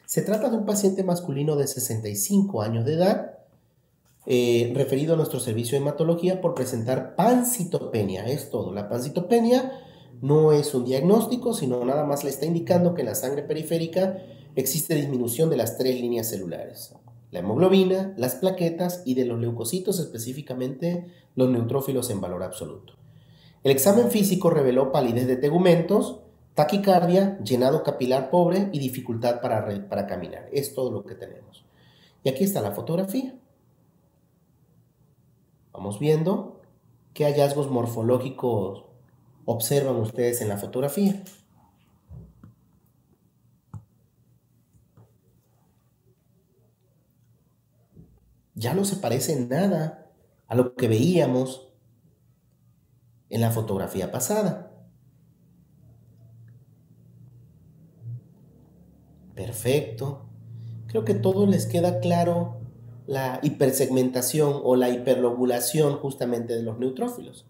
Se trata de un paciente masculino de 65 años de edad, referido a nuestro servicio de hematología por presentar pancitopenia. Es todo. La pancitopenia no es un diagnóstico, sino nada más le está indicando que en la sangre periférica existe disminución de las 3 líneas celulares: la hemoglobina, las plaquetas y de los leucocitos, específicamente los neutrófilos en valor absoluto. El examen físico reveló palidez de tegumentos, taquicardia, llenado capilar pobre y dificultad para caminar. Es todo lo que tenemos. Y aquí está la fotografía. Vamos viendo qué hallazgos morfológicos observan ustedes en la fotografía. Ya no se parece en nada a lo que veíamos en la fotografía pasada. Perfecto. Creo que todo les queda claro la hipersegmentación o la hiperlobulación justamente de los neutrófilos.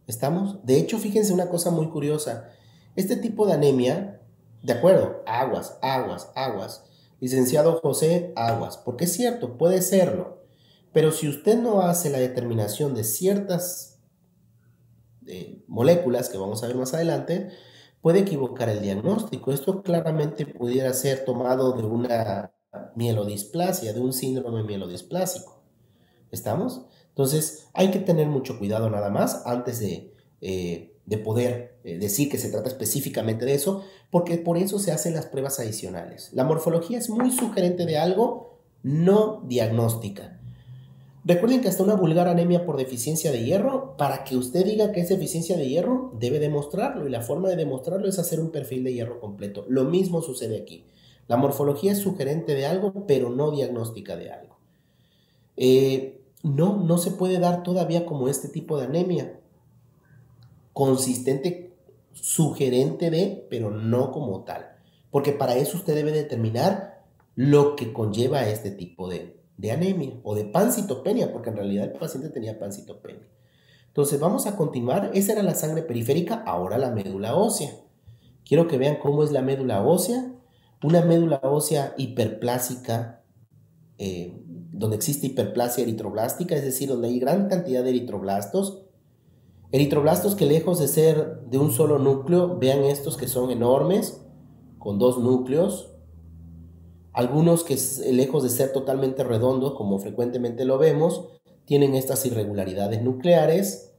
¿Estamos? De hecho, fíjense una cosa muy curiosa. Este tipo de anemia, de acuerdo, aguas, aguas, aguas. Licenciado José, aguas, porque es cierto, puede serlo. Pero si usted no hace la determinación de ciertas moléculas que vamos a ver más adelante, puede equivocar el diagnóstico. Esto claramente pudiera ser tomado de una mielodisplasia, de un síndrome mielodisplásico. ¿Estamos? Entonces, hay que tener mucho cuidado nada más antes de poder decir que se trata específicamente de eso, porque por eso se hacen las pruebas adicionales. La morfología es muy sugerente de algo, no diagnóstica. Recuerden que hasta una vulgar anemia por deficiencia de hierro, para que usted diga que es deficiencia de hierro, debe demostrarlo, y la forma de demostrarlo es hacer un perfil de hierro completo. Lo mismo sucede aquí. La morfología es sugerente de algo, pero no diagnóstica de algo. No se puede dar todavía como este tipo de anemia. Consistente, sugerente de, pero no como tal. Porque para eso usted debe determinar lo que conlleva este tipo de anemia o de pancitopenia, porque en realidad el paciente tenía pancitopenia. Entonces vamos a continuar. Esa era la sangre periférica, ahora la médula ósea. Quiero que vean cómo es la médula ósea. Una médula ósea hiperplásica, donde existe hiperplasia eritroblástica, es decir, donde hay gran cantidad de eritroblastos que lejos de ser de un solo núcleo, vean estos que son enormes, con 2 núcleos, algunos que lejos de ser totalmente redondos, como frecuentemente lo vemos, tienen estas irregularidades nucleares.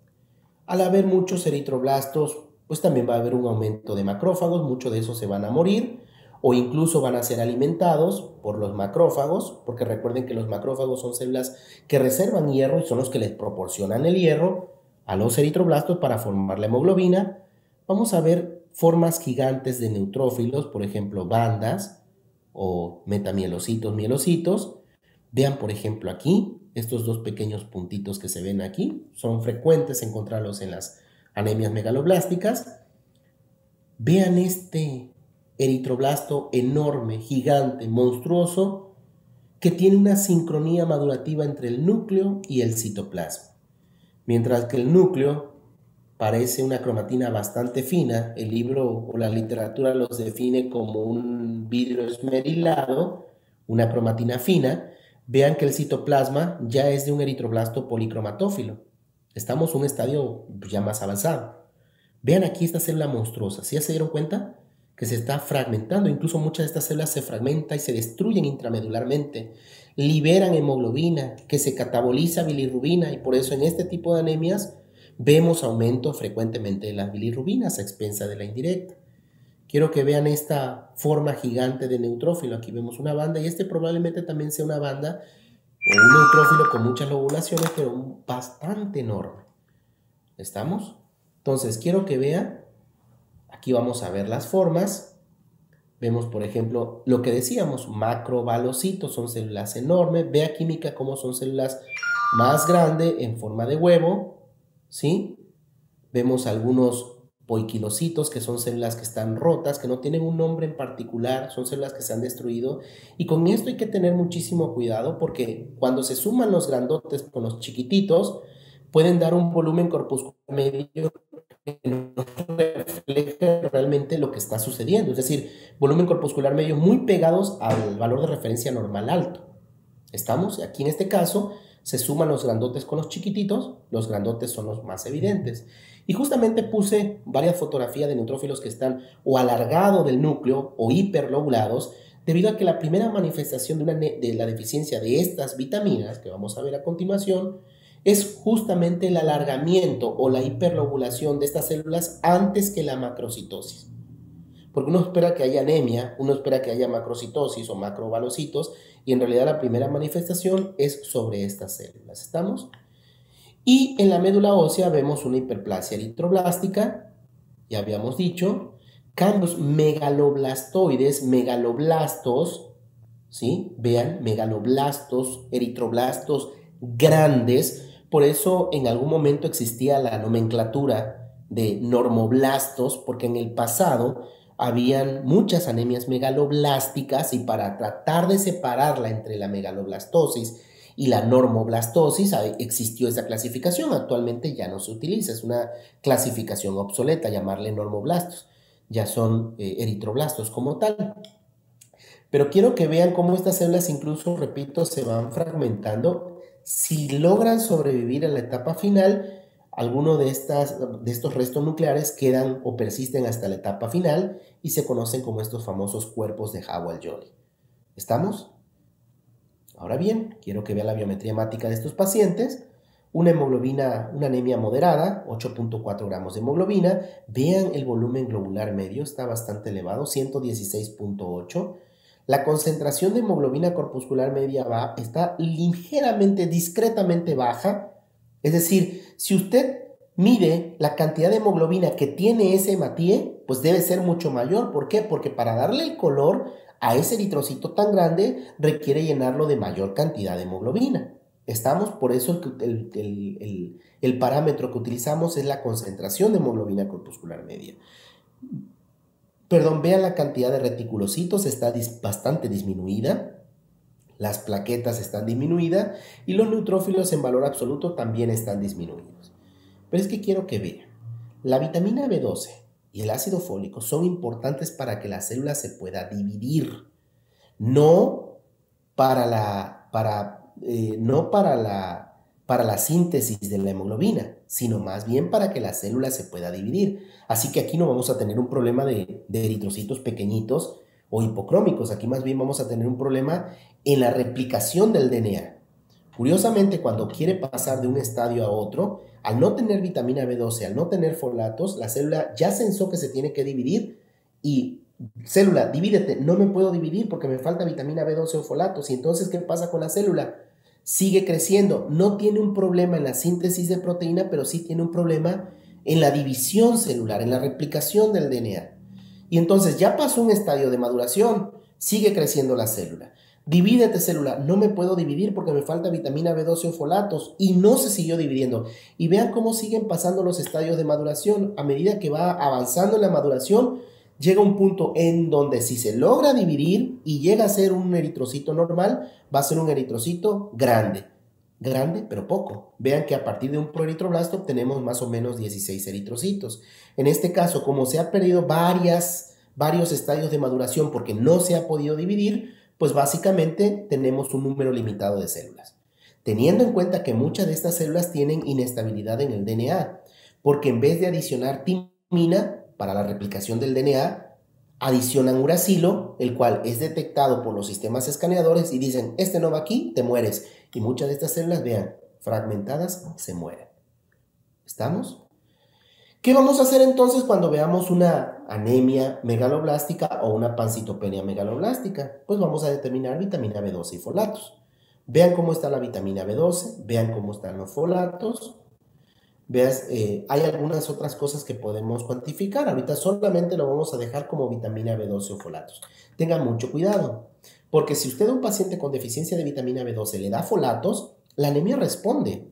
Al haber muchos eritroblastos, pues también va a haber un aumento de macrófagos, muchos de esos se van a morir, o incluso van a ser alimentados por los macrófagos, porque recuerden que los macrófagos son células que reservan hierro y son los que les proporcionan el hierro a los eritroblastos para formar la hemoglobina. Vamos a ver formas gigantes de neutrófilos, por ejemplo, bandas o metamielocitos, mielocitos. Vean, por ejemplo, aquí, estos dos pequeños puntitos que se ven aquí, son frecuentes encontrarlos en las anemias megaloblásticas. Vean este eritroblasto enorme, gigante, monstruoso, que tiene una sincronía madurativa entre el núcleo y el citoplasma. Mientras que el núcleo parece una cromatina bastante fina, el libro o la literatura los define como un vidrio esmerilado, una cromatina fina. Vean que el citoplasma ya es de un eritroblasto policromatófilo. Estamos en un estadio ya más avanzado. Vean aquí esta célula monstruosa. ¿Sí ya se dieron cuenta? Que se está fragmentando. Incluso muchas de estas células se fragmentan y se destruyen intramedularmente. Liberan hemoglobina, que se cataboliza bilirrubina, y por eso en este tipo de anemias vemos aumento frecuentemente de las bilirrubinas a expensa de la indirecta. Quiero que vean esta forma gigante de neutrófilo. Aquí vemos una banda, y este probablemente también sea una banda o un neutrófilo con muchas lobulaciones, pero bastante enorme. ¿Estamos? Entonces, quiero que vean, aquí vamos a ver las formas. Vemos, por ejemplo, lo que decíamos, macrobalocitos, son células enormes. Vea química cómo son células más grandes en forma de huevo, ¿sí? Vemos algunos poiquilocitos, que son células que están rotas, que no tienen un nombre en particular, son células que se han destruido. Y con esto hay que tener muchísimo cuidado, porque cuando se suman los grandotes con los chiquititos, pueden dar un volumen corpuscular medio no refleja realmente lo que está sucediendo. Es decir, volumen corpuscular medio muy pegados al valor de referencia normal alto. ¿Estamos? Aquí en este caso se suman los grandotes con los chiquititos, los grandotes son los más evidentes. Y justamente puse varias fotografías de neutrófilos que están o alargado del núcleo o hiperlobulados, debido a que la primera manifestación de la deficiencia de estas vitaminas, que vamos a ver a continuación, es justamente el alargamiento o la hiperlobulación de estas células antes que la macrocitosis. Porque uno espera que haya anemia, uno espera que haya macrocitosis o macrovalocitos, y en realidad la primera manifestación es sobre estas células. ¿Estamos? Y en la médula ósea vemos una hiperplasia eritroblástica, ya habíamos dicho, cambios megaloblastoides, megaloblastos, ¿sí? Vean, megaloblastos, eritroblastos grandes. Por eso en algún momento existía la nomenclatura de normoblastos, porque en el pasado habían muchas anemias megaloblásticas y para tratar de separarla entre la megaloblastosis y la normoblastosis existió esa clasificación. Actualmente ya no se utiliza, es una clasificación obsoleta llamarle normoblastos, ya son eritroblastos como tal. Pero quiero que vean cómo estas células incluso, repito, se van fragmentando. Si logran sobrevivir a la etapa final, algunos de estos restos nucleares quedan o persisten hasta la etapa final y se conocen como estos famosos cuerpos de Howell-Jolly. ¿Estamos? Ahora bien, quiero que vean la biometría hemática de estos pacientes. Una hemoglobina, una anemia moderada, 8.4 gramos de hemoglobina. Vean el volumen globular medio, está bastante elevado, 116.8. La concentración de hemoglobina corpuscular media está ligeramente, discretamente baja. Es decir, si usted mide la cantidad de hemoglobina que tiene ese hematíe, pues debe ser mucho mayor. ¿Por qué? Porque para darle el color a ese eritrocito tan grande requiere llenarlo de mayor cantidad de hemoglobina. ¿Estamos? Por eso el parámetro que utilizamos es la concentración de hemoglobina corpuscular media. Perdón, vean la cantidad de reticulocitos, está bastante disminuida. Las plaquetas están disminuidas y los neutrófilos en valor absoluto también están disminuidos. Pero es que quiero que vean, la vitamina B12 y el ácido fólico son importantes para que la célula se pueda dividir, no para la síntesis de la hemoglobina, sino más bien para que la célula se pueda dividir. Así que aquí no vamos a tener un problema de eritrocitos pequeñitos o hipocrómicos, aquí más bien vamos a tener un problema en la replicación del DNA. Curiosamente, cuando quiere pasar de un estadio a otro, al no tener vitamina B12, al no tener folatos, la célula ya pensó que se tiene que dividir y célula, divídete, no me puedo dividir porque me falta vitamina B12 o folatos. Y entonces, ¿qué pasa con la célula? Sigue creciendo, no tiene un problema en la síntesis de proteína, pero sí tiene un problema en la división celular, en la replicación del DNA. Y entonces ya pasó un estadio de maduración, sigue creciendo la célula. Divídete célula, no me puedo dividir porque me falta vitamina B12 o folatos, y no se siguió dividiendo. Y vean cómo siguen pasando los estadios de maduración. A medida que va avanzando en la maduración, llega un punto en donde si se logra dividir y llega a ser un eritrocito normal, va a ser un eritrocito grande. Grande, pero poco. Vean que a partir de un proeritroblasto obtenemos más o menos 16 eritrocitos. En este caso, como se ha perdido varios estadios de maduración porque no se ha podido dividir, pues básicamente tenemos un número limitado de células. Teniendo en cuenta que muchas de estas células tienen inestabilidad en el DNA, porque en vez de adicionar timina para la replicación del DNA, adicionan uracilo, el cual es detectado por los sistemas escaneadores y dicen, este no va aquí, te mueres. Y muchas de estas células, vean, fragmentadas, se mueren. ¿Estamos? ¿Qué vamos a hacer entonces cuando veamos una anemia megaloblástica o una pancitopenia megaloblástica? Pues vamos a determinar vitamina B12 y folatos. Vean cómo está la vitamina B12, vean cómo están los folatos. Hay algunas otras cosas que podemos cuantificar. Ahorita solamente lo vamos a dejar como vitamina B12 o folatos. Tengan mucho cuidado, porque si usted a un paciente con deficiencia de vitamina B12 le da folatos, la anemia responde.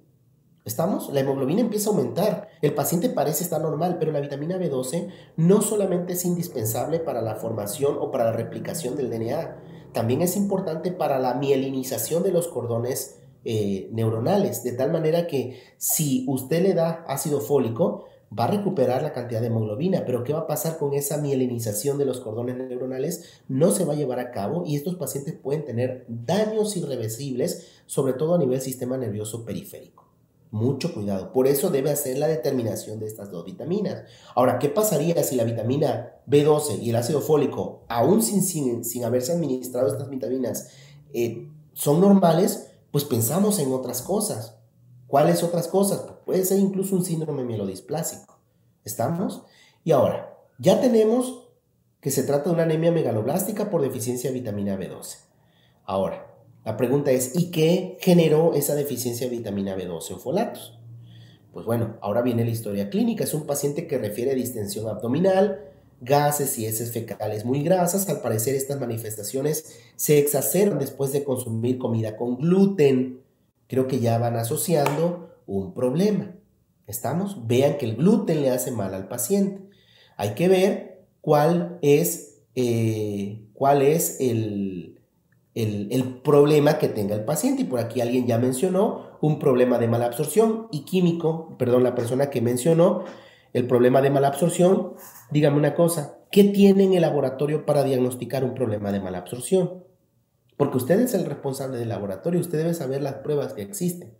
¿Estamos? La hemoglobina empieza a aumentar. El paciente parece estar normal, pero la vitamina B12 no solamente es indispensable para la formación o para la replicación del DNA, también es importante para la mielinización de los cordones neuronales, de tal manera que si usted le da ácido fólico, va a recuperar la cantidad de hemoglobina, pero ¿qué va a pasar con esa mielinización de los cordones neuronales? No se va a llevar a cabo y estos pacientes pueden tener daños irreversibles, sobre todo a nivel sistema nervioso periférico. Mucho cuidado. Por eso debe hacer la determinación de estas dos vitaminas. Ahora, ¿qué pasaría si la vitamina B12 y el ácido fólico, aún sin haberse administrado estas vitaminas, son normales? Pues pensamos en otras cosas. ¿Cuáles otras cosas? Puede ser incluso un síndrome mielodisplásico. ¿Estamos? Y ahora, ya tenemos que se trata de una anemia megaloblástica por deficiencia de vitamina B12. Ahora, la pregunta es, ¿y qué generó esa deficiencia de vitamina B12 o folatos? Pues bueno, ahora viene la historia clínica. Es un paciente que refiere distensión abdominal, gases y heces fecales muy grasas. Al parecer estas manifestaciones se exacerban después de consumir comida con gluten. Creo que ya van asociando un problema. ¿Estamos? Vean que el gluten le hace mal al paciente. Hay que ver cuál es el problema que tenga el paciente. Y por aquí alguien ya mencionó un problema de mala absorción y químico. Perdón, la persona que mencionó el problema de mala absorción, dígame una cosa, ¿qué tiene en el laboratorio para diagnosticar un problema de mala absorción? Porque usted es el responsable del laboratorio, usted debe saber las pruebas que existen.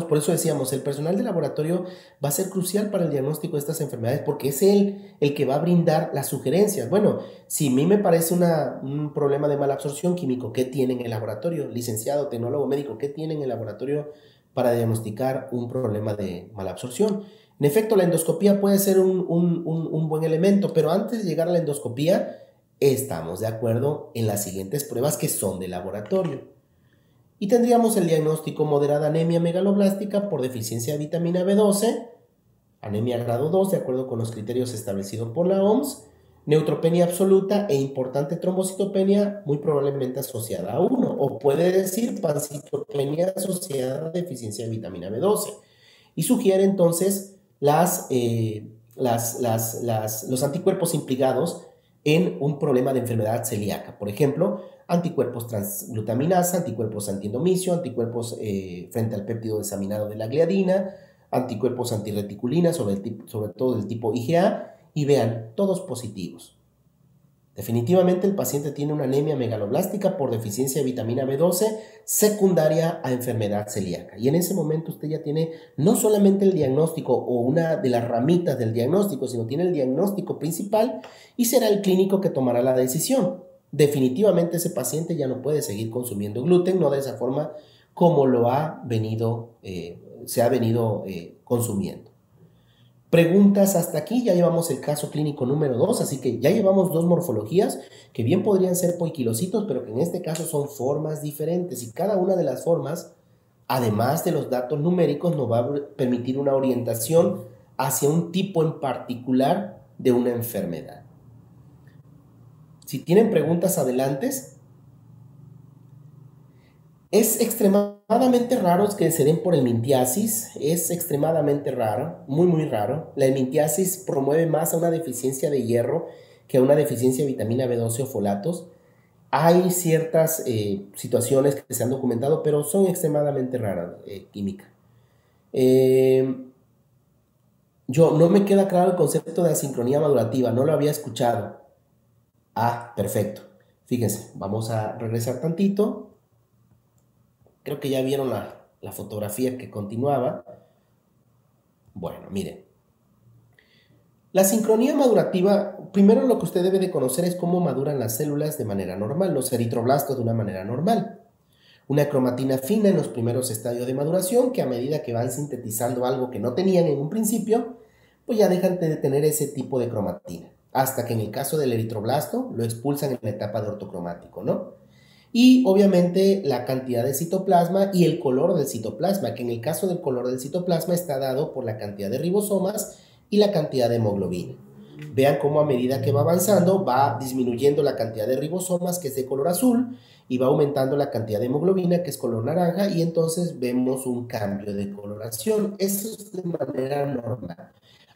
Por eso decíamos, el personal de laboratorio va a ser crucial para el diagnóstico de estas enfermedades porque es él el que va a brindar las sugerencias. Bueno, si a mí me parece un problema de mala absorción químico, ¿qué tiene en el laboratorio? Licenciado, tecnólogo médico, ¿qué tiene en el laboratorio para diagnosticar un problema de mala absorción? En efecto, la endoscopía puede ser un buen elemento, pero antes de llegar a la endoscopía, estamos de acuerdo en las siguientes pruebas que son de laboratorio. Y tendríamos el diagnóstico moderada anemia megaloblástica por deficiencia de vitamina B12, anemia grado 2 de acuerdo con los criterios establecidos por la OMS, neutropenia absoluta e importante trombocitopenia muy probablemente asociada a 1, o puede decir pancitopenia asociada a deficiencia de vitamina B12. Y sugiere entonces los anticuerpos implicados en un problema de enfermedad celíaca. Por ejemplo, anticuerpos transglutaminasa, anticuerpos antiendomicio, anticuerpos frente al péptido desaminado de la gliadina, anticuerpos antirreticulina, sobre todo del tipo IgA, y vean, todos positivos. Definitivamente el paciente tiene una anemia megaloblástica por deficiencia de vitamina B12 secundaria a enfermedad celíaca. Y en ese momento usted ya tiene no solamente el diagnóstico o una de las ramitas del diagnóstico, sino tiene el diagnóstico principal y será el clínico que tomará la decisión. Definitivamente ese paciente ya no puede seguir consumiendo gluten, no de esa forma como se ha venido consumiendo. Preguntas hasta aquí, ya llevamos el caso clínico número 2, así que ya llevamos 2 morfologías que bien podrían ser poiquilocitos, pero que en este caso son formas diferentes y cada una de las formas, además de los datos numéricos, nos va a permitir una orientación hacia un tipo en particular de una enfermedad. Si tienen preguntas, adelante. Es extremadamente raro que se den por helmintiasis, es extremadamente raro, muy raro. La helmintiasis promueve más a una deficiencia de hierro que a una deficiencia de vitamina B12 o folatos. Hay ciertas situaciones que se han documentado, pero son extremadamente raras, química. No me queda claro el concepto de asincronía madurativa, no lo había escuchado. Ah, perfecto. Fíjense, vamos a regresar tantito. Creo que ya vieron la fotografía que continuaba. Bueno, miren. La sincronía madurativa, primero lo que usted debe de conocer es cómo maduran las células de manera normal, los eritroblastos de una manera normal. Una cromatina fina en los primeros estadios de maduración, que a medida que van sintetizando algo que no tenían en un principio, pues ya dejan de tener ese tipo de cromatina. Hasta que en el caso del eritroblasto lo expulsan en la etapa de ortocromático, ¿no? Y obviamente la cantidad de citoplasma y el color del citoplasma, que en el caso del color del citoplasma está dado por la cantidad de ribosomas y la cantidad de hemoglobina. Vean cómo a medida que va avanzando va disminuyendo la cantidad de ribosomas, que es de color azul, y va aumentando la cantidad de hemoglobina, que es color naranja, y entonces vemos un cambio de coloración. Eso es de manera normal.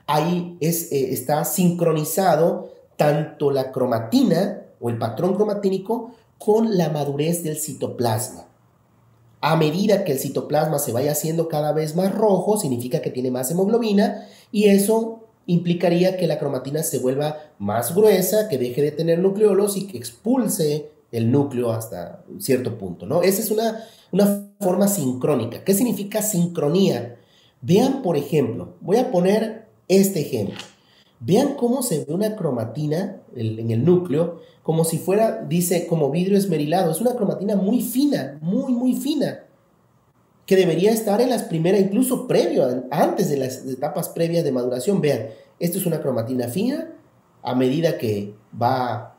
Ahí está sincronizado tanto la cromatina o el patrón cromatínico con la madurez del citoplasma. A medida que el citoplasma se vaya haciendo cada vez más rojo, significa que tiene más hemoglobina y eso implicaría que la cromatina se vuelva más gruesa, que deje de tener nucleolos y que expulse el núcleo hasta un cierto punto, ¿no? Esa es una forma sincrónica. ¿Qué significa sincronía? Vean, por ejemplo, voy a poner este ejemplo. Vean cómo se ve una cromatina en el núcleo, como si fuera, dice, como vidrio esmerilado. Es una cromatina muy fina, muy fina, que debería estar en las primeras, incluso previo, antes de las etapas previas de maduración. Vean, esto es una cromatina fina. A medida que va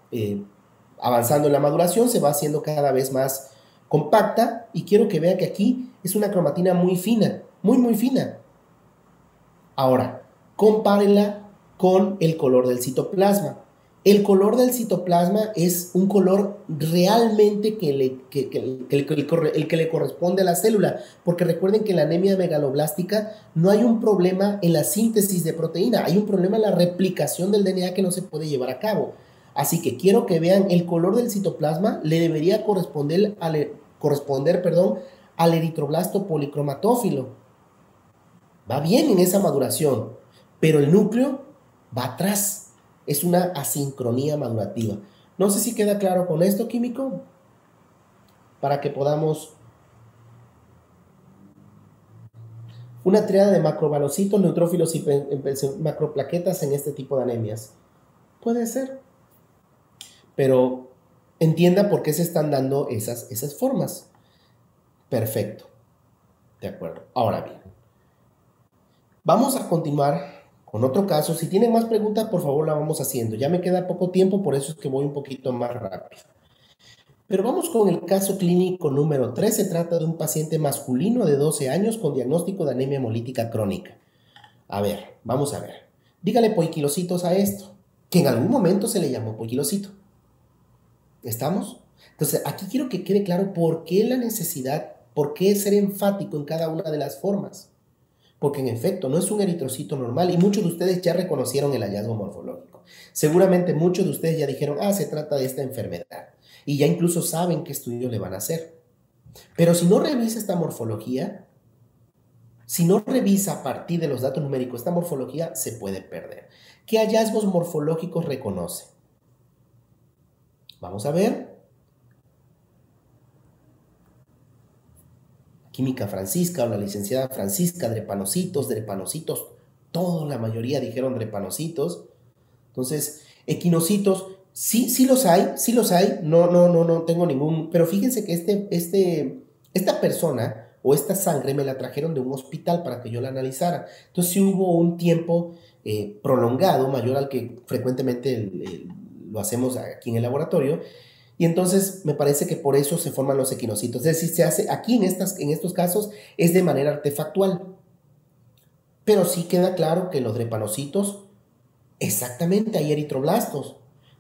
avanzando en la maduración, se va haciendo cada vez más compacta. Y quiero que vean que aquí es una cromatina muy fina, muy fina. Ahora, compárenla con el color del citoplasma. El color del citoplasma es un color realmente el que le corresponde a la célula, porque recuerden que en la anemia megaloblástica no hay un problema en la síntesis de proteína, hay un problema en la replicación del DNA que no se puede llevar a cabo. Así que quiero que vean el color del citoplasma le debería corresponder al eritroblasto policromatófilo. Va bien en esa maduración, pero el núcleo va atrás. Es una asincronía madurativa. No sé si queda claro con esto, químico, para que podamos... Una triada de macrovalocitos, neutrófilos y macroplaquetas en este tipo de anemias. Puede ser, pero entienda por qué se están dando esas formas. Perfecto. De acuerdo. Ahora bien, vamos a continuar con otro caso. Si tienen más preguntas, por favor la vamos haciendo. Ya me queda poco tiempo, por eso es que voy un poquito más rápido. Pero vamos con el caso clínico número 3. Se trata de un paciente masculino de 12 años con diagnóstico de anemia hemolítica crónica. A ver, vamos a ver. Dígale poiquilocitos a esto, que en algún momento se le llamó poiquilocito. ¿Estamos? Entonces, aquí quiero que quede claro por qué la necesidad, por qué ser enfático en cada una de las formas. Porque en efecto no es un eritrocito normal y muchos de ustedes ya reconocieron el hallazgo morfológico. Seguramente muchos de ustedes ya dijeron, se trata de esta enfermedad. Y ya incluso saben qué estudio le van a hacer. Pero si no revisa esta morfología, si no revisa a partir de los datos numéricos esta morfología, se puede perder. ¿Qué hallazgos morfológicos reconoce? Vamos a ver. Química Francisca o la licenciada Francisca, drepanocitos, todos, la mayoría dijeron drepanocitos. Entonces, equinocitos, sí los hay, no tengo ningún, pero fíjense que esta persona o esta sangre me la trajeron de un hospital para que yo la analizara. Entonces sí hubo un tiempo prolongado, mayor al que frecuentemente lo hacemos aquí en el laboratorio, y entonces me parece que por eso se forman los equinocitos. Es decir, se hace aquí en estos casos es de manera artefactual. Pero sí queda claro que en los drepanocitos exactamente hay eritroblastos.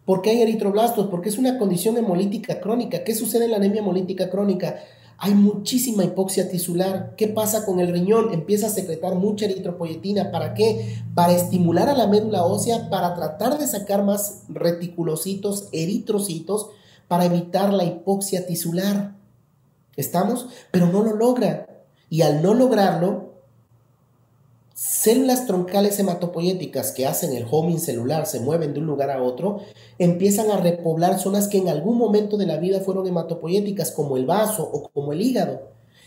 ¿Por qué hay eritroblastos? Porque es una condición hemolítica crónica. ¿Qué sucede en la anemia hemolítica crónica? Hay muchísima hipoxia tisular. ¿Qué pasa con el riñón? Empieza a secretar mucha eritropoyetina. ¿Para qué? Para estimular a la médula ósea, para tratar de sacar más reticulocitos, eritrocitos, para evitar la hipoxia tisular. ¿Estamos? Pero no lo logra. Y al no lograrlo, células troncales hematopoyéticas que hacen el homing celular, se mueven de un lugar a otro, empiezan a repoblar zonas que en algún momento de la vida fueron hematopoyéticas, como el vaso o como el hígado.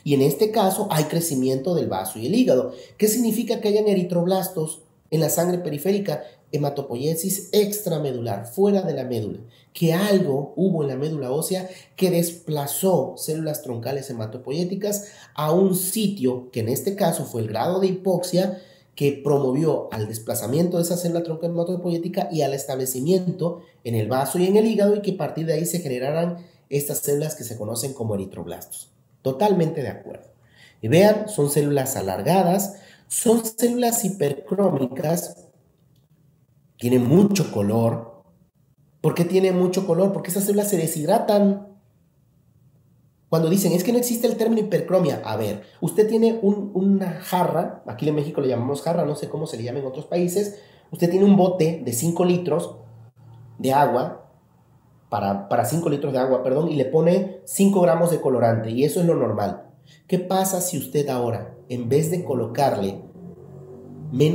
Y en este caso hay crecimiento del vaso y el hígado. ¿Qué significa que hayan eritroblastos en la sangre periférica? Hematopoiesis extramedular, fuera de la médula. Que algo hubo en la médula ósea que desplazó células troncales hematopoyéticas a un sitio que en este caso fue el grado de hipoxia que promovió al desplazamiento de esa célula troncal hematopoyética y al establecimiento en el vaso y en el hígado, y que a partir de ahí se generaran estas células que se conocen como eritroblastos. Totalmente de acuerdo. Y vean, son células alargadas, son células hipercrómicas, tienen mucho color. ¿Por qué tienen mucho color? Porque esas células se deshidratan. Cuando dicen, es que no existe el término hipercromia. A ver, usted tiene una jarra, aquí en México le llamamos jarra, no sé cómo se le llama en otros países. Usted tiene un bote de 5 litros de agua, para 5 litros de agua, perdón, y le pone 5 gramos de colorante, y eso es lo normal. ¿Qué pasa si usted ahora, en vez de colocarle en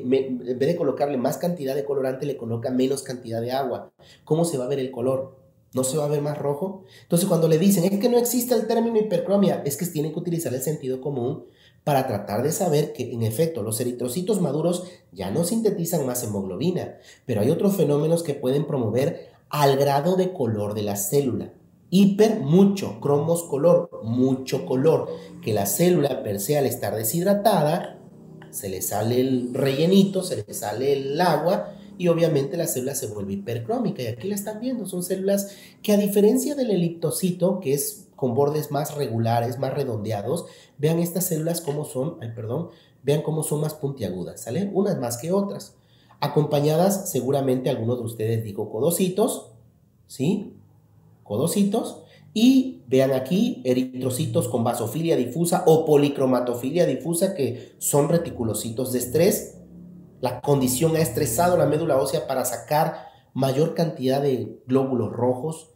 vez de colocarle más cantidad de colorante, le coloca menos cantidad de agua? ¿Cómo se va a ver el color? ¿No se va a ver más rojo? Entonces, cuando le dicen, es que no existe el término hipercromia, es que tienen que utilizar el sentido común para tratar de saber que, en efecto, los eritrocitos maduros ya no sintetizan más hemoglobina, pero hay otros fenómenos que pueden promover al grado de color de la célula. Hiper, mucho, cromos, color, mucho color, que la célula per se, al estar deshidratada, se le sale el rellenito, se le sale el agua y obviamente la célula se vuelve hipercrómica. Y aquí la están viendo, son células que, a diferencia del eliptocito, que es con bordes más regulares, más redondeados, vean estas células cómo son, vean cómo son más puntiagudas, ¿sale? Unas más que otras. Acompañadas, seguramente algunos de ustedes dijo codocitos, ¿sí? Codocitos. Y vean aquí, eritrocitos con basofilia difusa o policromatofilia difusa, que son reticulocitos de estrés. La condición ha estresado la médula ósea para sacar mayor cantidad de glóbulos rojos,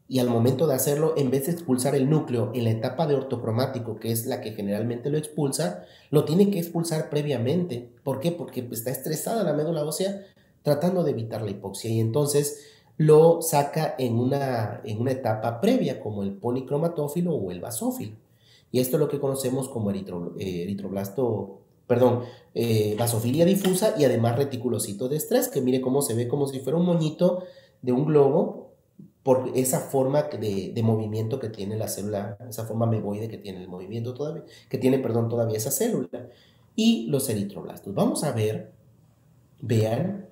y al momento de hacerlo, en vez de expulsar el núcleo en la etapa de ortocromático, que es la que generalmente lo expulsa, lo tiene que expulsar previamente. ¿Por qué? Porque está estresada la médula ósea tratando de evitar la hipoxia, y entonces lo saca en una etapa previa, como el policromatófilo o el basófilo. Y esto es lo que conocemos como basofilia difusa, y además reticulocito de estrés, que mire cómo se ve, como si fuera un moñito de un globo, por esa forma de movimiento que tiene la célula, esa forma megoide que tiene el movimiento todavía, todavía esa célula. Y los eritroblastos. Vamos a ver, vean,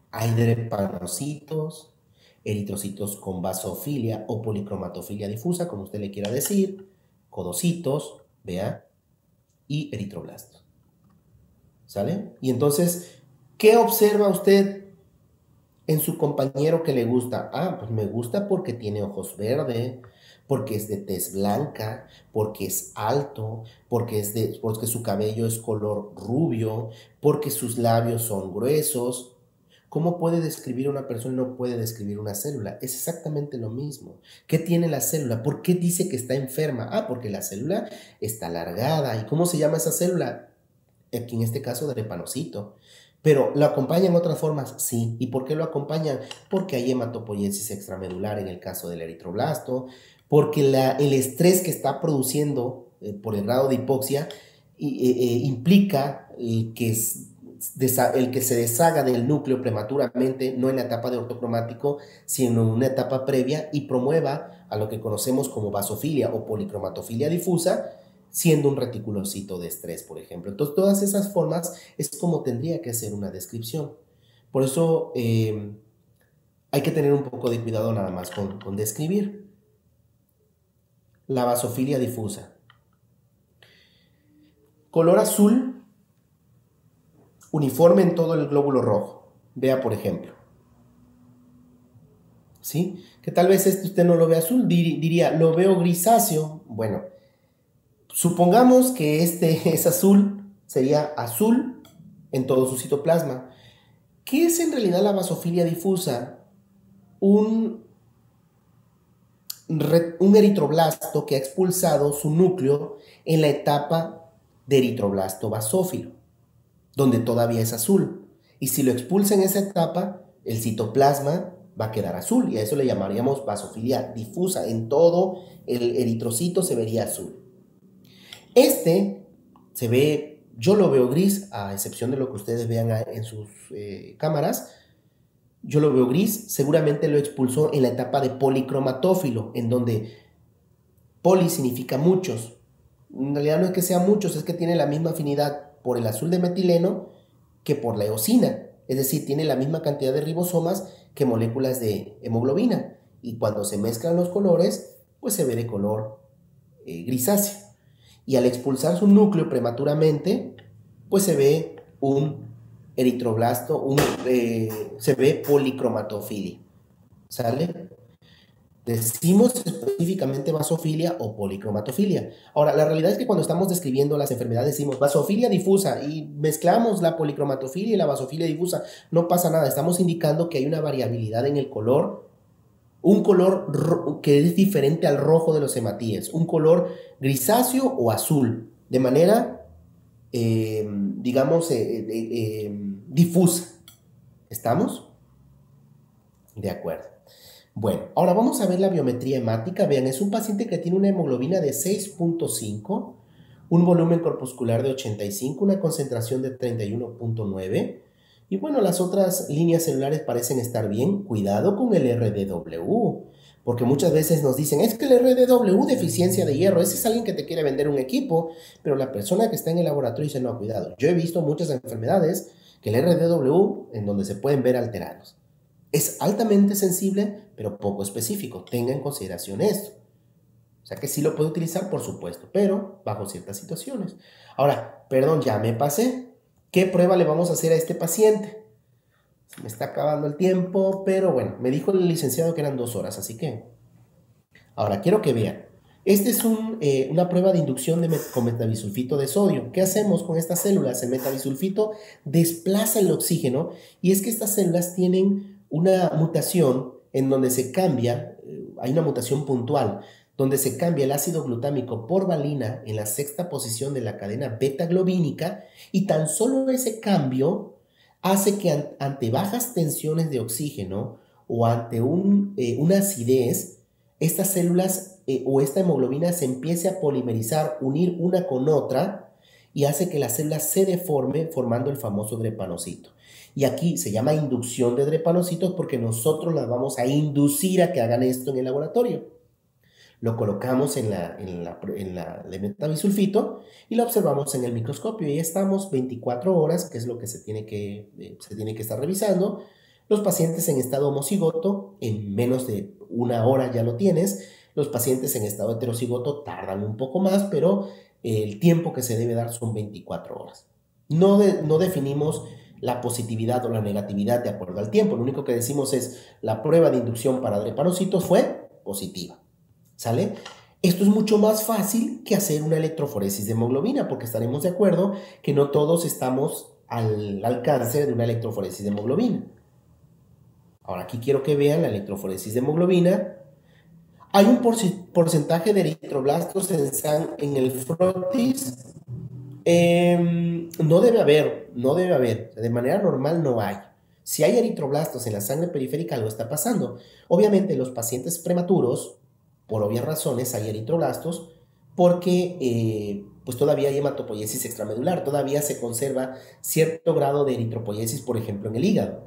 hay drepanocitos, eritrocitos con basofilia o policromatofilia difusa, como usted le quiera decir, codocitos, vea, y eritroblastos. ¿Sale? Y entonces, ¿qué observa usted en su compañero que le gusta? Ah, pues me gusta porque tiene ojos verdes, porque es de tez blanca, porque es alto, porque su cabello es color rubio, porque sus labios son gruesos. ¿Cómo puede describir una persona y no puede describir una célula? Es exactamente lo mismo. ¿Qué tiene la célula? ¿Por qué dice que está enferma? Ah, porque la célula está alargada. ¿Y cómo se llama esa célula? Aquí en este caso, drepanocito. ¿Pero lo acompañan otras formas? Sí. ¿Y por qué lo acompañan? Porque hay hematopoiesis extramedular en el caso del eritroblasto, porque el estrés que está produciendo por el grado de hipoxia implica el que se deshaga del núcleo prematuramente, no en la etapa de ortocromático, sino en una etapa previa, y promueva a lo que conocemos como basofilia o policromatofilia difusa, siendo un reticulocito de estrés, por ejemplo. Entonces, todas esas formas es como tendría que ser una descripción. Por eso hay que tener un poco de cuidado nada más con describir. La basofilia difusa. Color azul, uniforme en todo el glóbulo rojo. Vea, por ejemplo. ¿Sí? Que tal vez usted no lo ve azul, diría, lo veo grisáceo. Bueno, supongamos que es azul, sería azul en todo su citoplasma. ¿Qué es en realidad la basofilia difusa? Un eritroblasto que ha expulsado su núcleo en la etapa de eritroblasto basófilo, donde todavía es azul. Y si lo expulsa en esa etapa, el citoplasma va a quedar azul, y a eso le llamaríamos basofilia difusa. En todo el eritrocito se vería azul. Se ve, yo lo veo gris, a excepción de lo que ustedes vean en sus cámaras. Yo lo veo gris, seguramente lo expulsó en la etapa de policromatófilo, en donde poli significa muchos. En realidad no es que sean muchos, es que tiene la misma afinidad por el azul de metileno que por la eosina. Es decir, tiene la misma cantidad de ribosomas que moléculas de hemoglobina. Y cuando se mezclan los colores, pues se ve de color grisáceo. Y al expulsar su núcleo prematuramente, pues se ve un eritroblasto, se ve policromatofilia. ¿Sale? Decimos específicamente basofilia o policromatofilia. Ahora, la realidad es que cuando estamos describiendo las enfermedades decimos basofilia difusa y mezclamos la policromatofilia y la basofilia difusa. No pasa nada, estamos indicando que hay una variabilidad en el color un color que es diferente al rojo de los hematíes, un color grisáceo o azul, de manera, digamos, difusa. ¿Estamos? De acuerdo. Bueno, ahora vamos a ver la biometría hemática. Vean, es un paciente que tiene una hemoglobina de 6.5, un volumen corpuscular de 85, una concentración de 31.9. Y bueno, las otras líneas celulares parecen estar bien. Cuidado con el RDW, porque muchas veces nos dicen, es que el RDW, deficiencia de hierro, ese es alguien que te quiere vender un equipo, pero la persona que está en el laboratorio dice, no, cuidado. Yo he visto muchas enfermedades que el RDW, en donde se pueden ver alterados. Es altamente sensible, pero poco específico. Tenga en consideración esto. O sea que sí lo puede utilizar, por supuesto, pero bajo ciertas situaciones. Ahora, perdón, ya me pasé. ¿Qué prueba le vamos a hacer a este paciente? Se me está acabando el tiempo, pero bueno, me dijo el licenciado que eran 2 horas, así que... Ahora, quiero que vean. Este es una prueba de inducción con metabisulfito de sodio. ¿Qué hacemos con estas células? El metabisulfito desplaza el oxígeno y es que estas células tienen una mutación en donde se cambia, hay una mutación puntual, donde se cambia el ácido glutámico por valina en la 6ª posición de la cadena beta-globínica y tan solo ese cambio hace que ante bajas tensiones de oxígeno o ante una acidez, estas células o esta hemoglobina se empiece a polimerizar, unir una con otra y hace que la célula se deforme formando el famoso drepanocito. Y aquí se llama inducción de drepanocitos porque nosotros las vamos a inducir a que hagan esto en el laboratorio. Lo colocamos en el metabisulfito y lo observamos en el microscopio. Y ahí estamos 24 horas, que es lo que se tiene que estar revisando. Los pacientes en estado homocigoto, en menos de 1 hora ya lo tienes. Los pacientes en estado heterocigoto tardan un poco más, pero el tiempo que se debe dar son 24 horas. No definimos la positividad o la negatividad de acuerdo al tiempo. Lo único que decimos es la prueba de inducción para drepanocitos fue positiva. ¿Sale? Esto es mucho más fácil que hacer una electroforesis de hemoglobina, porque estaremos de acuerdo que no todos estamos al alcance de una electroforesis de hemoglobina. Ahora aquí quiero que vean la electroforesis de hemoglobina. Hay un porcentaje de eritroblastos en el frotis. No debe haber, de manera normal no hay. Si hay eritroblastos en la sangre periférica, algo está pasando. Obviamente los pacientes prematuros, por obvias razones, hay eritroblastos porque pues todavía hay hematopoiesis extramedular, todavía se conserva cierto grado de eritropoiesis, por ejemplo, en el hígado.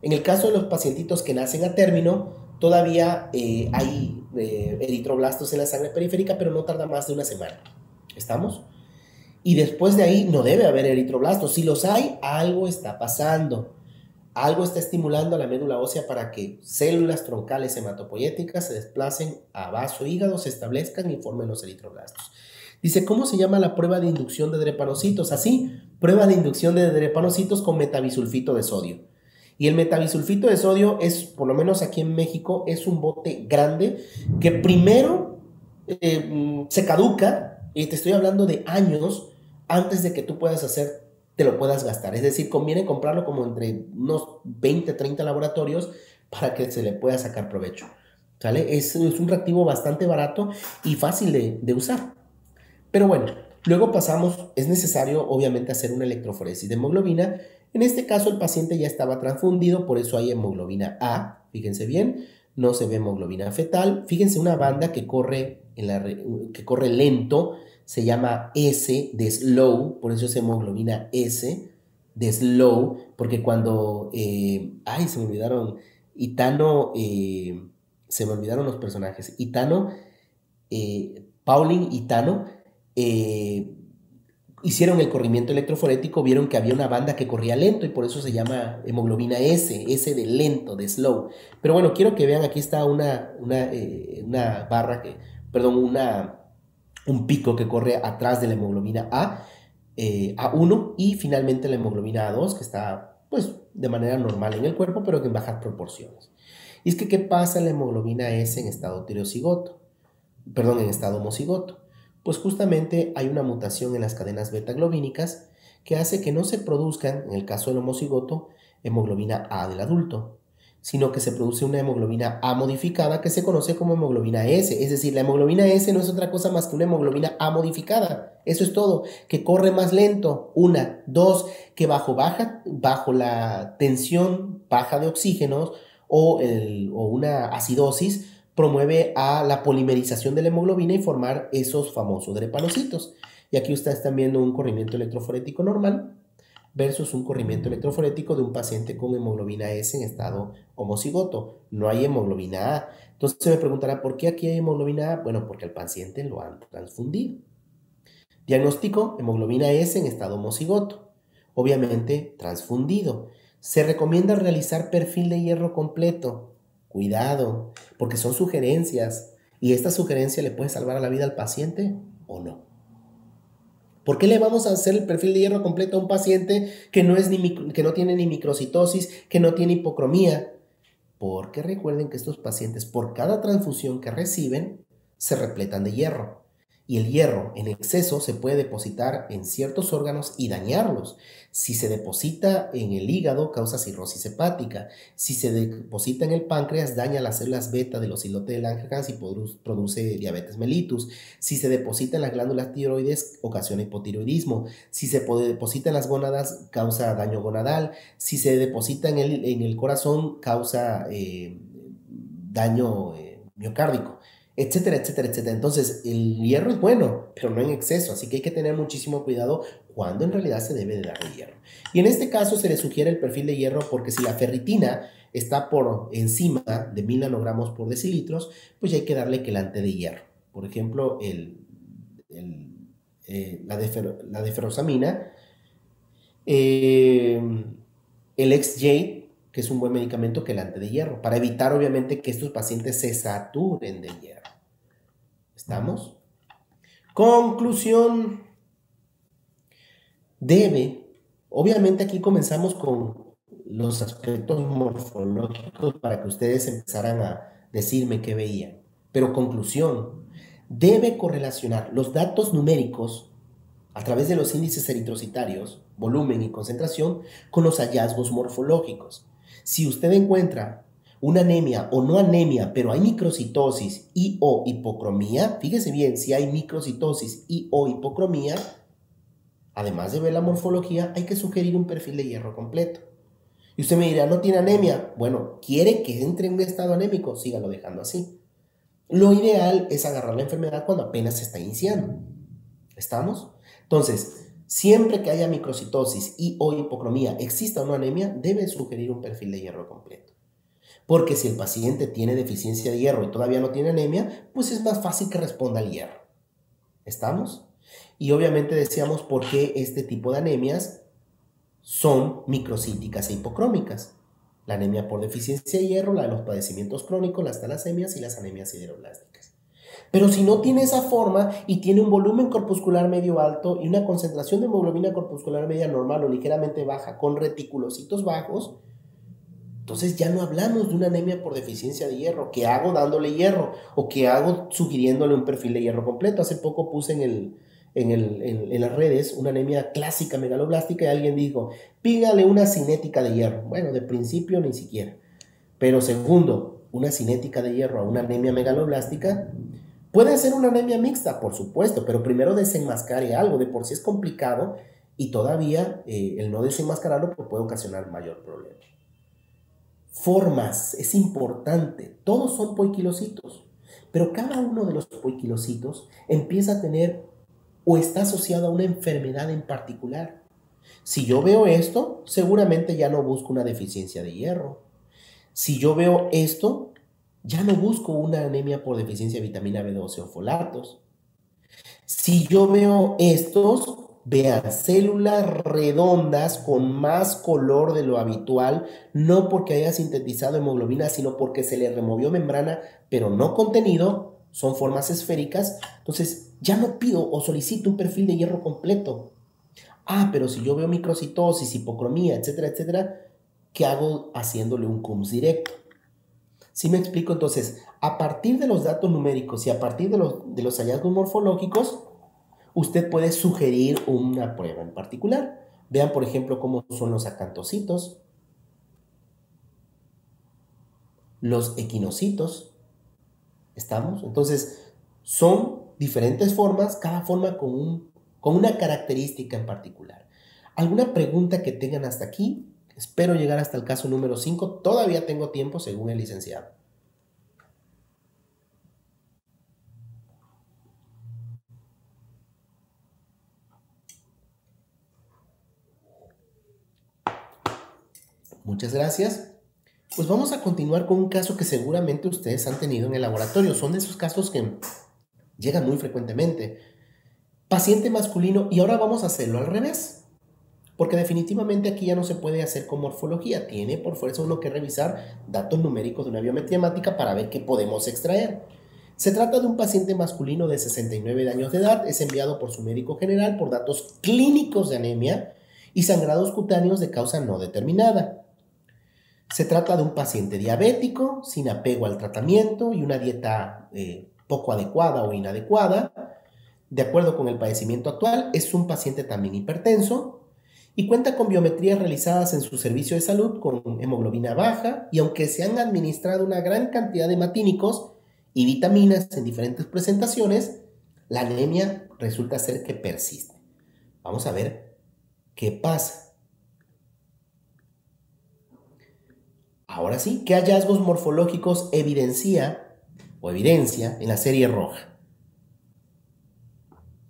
En el caso de los pacientitos que nacen a término, todavía hay eritroblastos en la sangre periférica, pero no tarda más de 1 semana. ¿Estamos? Y después de ahí no debe haber eritroblastos. Si los hay, algo está pasando. Algo está estimulando a la médula ósea para que células troncales hematopoyéticas se desplacen a vaso hígado, se establezcan y formen los eritroblastos. Dice, ¿cómo se llama la prueba de inducción de drepanocitos? Así, prueba de inducción de drepanocitos con metabisulfito de sodio. Y el metabisulfito de sodio es, por lo menos aquí en México, es un bote grande que primero se caduca, y te estoy hablando de años antes de que tú puedas te lo puedas gastar. Es decir, conviene comprarlo como entre unos 20, 30 laboratorios para que se le pueda sacar provecho. ¿Sale? Es un reactivo bastante barato y fácil de usar. Pero bueno, luego pasamos, es necesario obviamente hacer una electroforesis de hemoglobina. En este caso el paciente ya estaba transfundido, por eso hay hemoglobina A. Fíjense bien, no se ve hemoglobina fetal. Fíjense una banda que corre lento, se llama S de slow, por eso es hemoglobina S de slow, porque cuando, se me olvidaron, se me olvidaron los personajes, Pauling y Tano, hicieron el corrimiento electroforético, vieron que había una banda que corría lento y por eso se llama hemoglobina S de lento, de slow. Pero bueno, quiero que vean, aquí está una barra un pico que corre atrás de la hemoglobina A1 y finalmente la hemoglobina A2 que está pues de manera normal en el cuerpo pero que en bajas proporciones. Y es que ¿qué pasa en la hemoglobina S en estado en estado homocigoto? Pues justamente hay una mutación en las cadenas beta-globínicas que hace que no se produzcan, en el caso del homocigoto, hemoglobina A del adulto, sino que se produce una hemoglobina A modificada que se conoce como hemoglobina S. Es decir, la hemoglobina S no es otra cosa más que una hemoglobina A modificada. Eso es todo, que corre más lento, una. Dos, que bajo la tensión baja de oxígenos o una acidosis promueve a la polimerización de la hemoglobina y formar esos famosos drepanocitos. Y aquí ustedes están viendo un corrimiento electroforético normal versus un corrimiento electroforético de un paciente con hemoglobina S en estado homocigoto. No hay hemoglobina A. Entonces se me preguntará, ¿por qué aquí hay hemoglobina A? Bueno, porque al paciente lo han transfundido. Diagnóstico, hemoglobina S en estado homocigoto. Obviamente, transfundido. Se recomienda realizar perfil de hierro completo. Cuidado, porque son sugerencias. ¿Y esta sugerencia le puede salvar la vida al paciente o no? ¿Por qué le vamos a hacer el perfil de hierro completo a un paciente que no tiene ni microcitosis, que no tiene hipocromía? Porque recuerden que estos pacientes, por cada transfusión que reciben, se repletan de hierro. Y el hierro en exceso se puede depositar en ciertos órganos y dañarlos. Si se deposita en el hígado, causa cirrosis hepática. Si se deposita en el páncreas, daña las células beta del islote de Langerhans y produce diabetes mellitus. Si se deposita en las glándulas tiroides, ocasiona hipotiroidismo. Si se deposita en las gónadas, causa daño gonadal. Si se deposita en el corazón, causa daño miocárdico, etcétera, etcétera, etcétera. Entonces, el hierro es bueno, pero no en exceso, así que hay que tener muchísimo cuidado cuando en realidad se debe de dar el hierro. Y en este caso se le sugiere el perfil de hierro porque si la ferritina está por encima de 1000 nanogramos por decilitros, pues ya hay que darle quelante de hierro. Por ejemplo, la deferosamina, el XJ, que es un buen medicamento quelante de hierro, para evitar obviamente que estos pacientes se saturen de hierro. ¿Estamos? Conclusión. Obviamente aquí comenzamos con los aspectos morfológicos para que ustedes empezaran a decirme qué veían. Pero conclusión, debe correlacionar los datos numéricos a través de los índices eritrocitarios, volumen y concentración, con los hallazgos morfológicos. Si usted encuentra una anemia o no anemia, pero hay microcitosis y o hipocromía, fíjese bien, si hay microcitosis y o hipocromía, además de ver la morfología, hay que sugerir un perfil de hierro completo. Y usted me dirá, no tiene anemia. Bueno, ¿quiere que entre en un estado anémico? Sígalo dejando así. Lo ideal es agarrar la enfermedad cuando apenas se está iniciando. ¿Estamos? Entonces, siempre que haya microcitosis y o hipocromía, exista una anemia, debe sugerir un perfil de hierro completo. Porque si el paciente tiene deficiencia de hierro y todavía no tiene anemia, pues es más fácil que responda al hierro. ¿Estamos? Y obviamente decíamos por qué este tipo de anemias son microcíticas e hipocrómicas. La anemia por deficiencia de hierro, la de los padecimientos crónicos, las talasemias y las anemias sideroblásticas. Pero si no tiene esa forma y tiene un volumen corpuscular medio alto y una concentración de hemoglobina corpuscular media normal o ligeramente baja con reticulocitos bajos, entonces ya no hablamos de una anemia por deficiencia de hierro. ¿Qué hago dándole hierro? ¿O qué hago sugiriéndole un perfil de hierro completo? Hace poco puse en las redes una anemia clásica megaloblástica y alguien dijo, pígale una cinética de hierro. Bueno, de principio ni siquiera. Pero segundo, una cinética de hierro a una anemia megaloblástica puede ser una anemia mixta, por supuesto, pero primero desenmascare algo. De por sí es complicado y todavía el no desenmascararlo puede ocasionar mayor problema. Formas, es importante, todos son poiquilocitos, pero cada uno de los poiquilocitos empieza a tener o está asociado a una enfermedad en particular. Si yo veo esto, seguramente ya no busco una deficiencia de hierro. Si yo veo esto, ya no busco una anemia por deficiencia de vitamina B12 o folatos. Si yo veo estos, vean, células redondas con más color de lo habitual, no porque haya sintetizado hemoglobina, sino porque se le removió membrana, pero no contenido, son formas esféricas. Entonces, ya no pido o solicito un perfil de hierro completo. Ah, pero si yo veo microcitosis, hipocromía, etcétera, etcétera, ¿qué hago haciéndole un CUMS directo? ¿Sí me explico? Entonces, a partir de los datos numéricos y a partir de los hallazgos morfológicos, usted puede sugerir una prueba en particular. Vean, por ejemplo, cómo son los acantocitos. los equinocitos. ¿Estamos? Entonces, son diferentes formas, cada forma con una característica en particular. ¿Alguna pregunta que tengan hasta aquí? Espero llegar hasta el caso número 5. Todavía tengo tiempo según el licenciado. Muchas gracias. Pues vamos a continuar con un caso que seguramente ustedes han tenido en el laboratorio. Son de esos casos que llegan muy frecuentemente. Paciente masculino, y ahora vamos a hacerlo al revés. Porque definitivamente aquí ya no se puede hacer con morfología. Tiene por fuerza uno que revisar datos numéricos de una biometría hemática para ver qué podemos extraer. Se trata de un paciente masculino de 69 años de edad. Es enviado por su médico general por datos clínicos de anemia y sangrados cutáneos de causa no determinada. Se trata de un paciente diabético, sin apego al tratamiento y una dieta poco adecuada o inadecuada. De acuerdo con el padecimiento actual, es un paciente también hipertenso y cuenta con biometrías realizadas en su servicio de salud con hemoglobina baja, y aunque se han administrado una gran cantidad de hematínicos y vitaminas en diferentes presentaciones, la anemia resulta ser que persiste. Vamos a ver qué pasa. Ahora sí, ¿qué hallazgos morfológicos evidencia en la serie roja?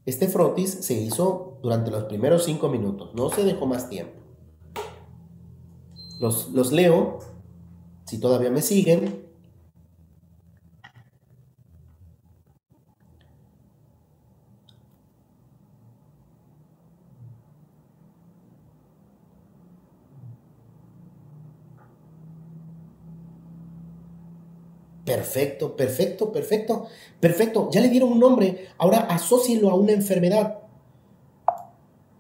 Este frotis se hizo durante los primeros 5 minutos, no se dejó más tiempo. Los leo, si todavía me siguen. Perfecto, perfecto, perfecto, perfecto. Ya le dieron un nombre, ahora asócienlo a una enfermedad.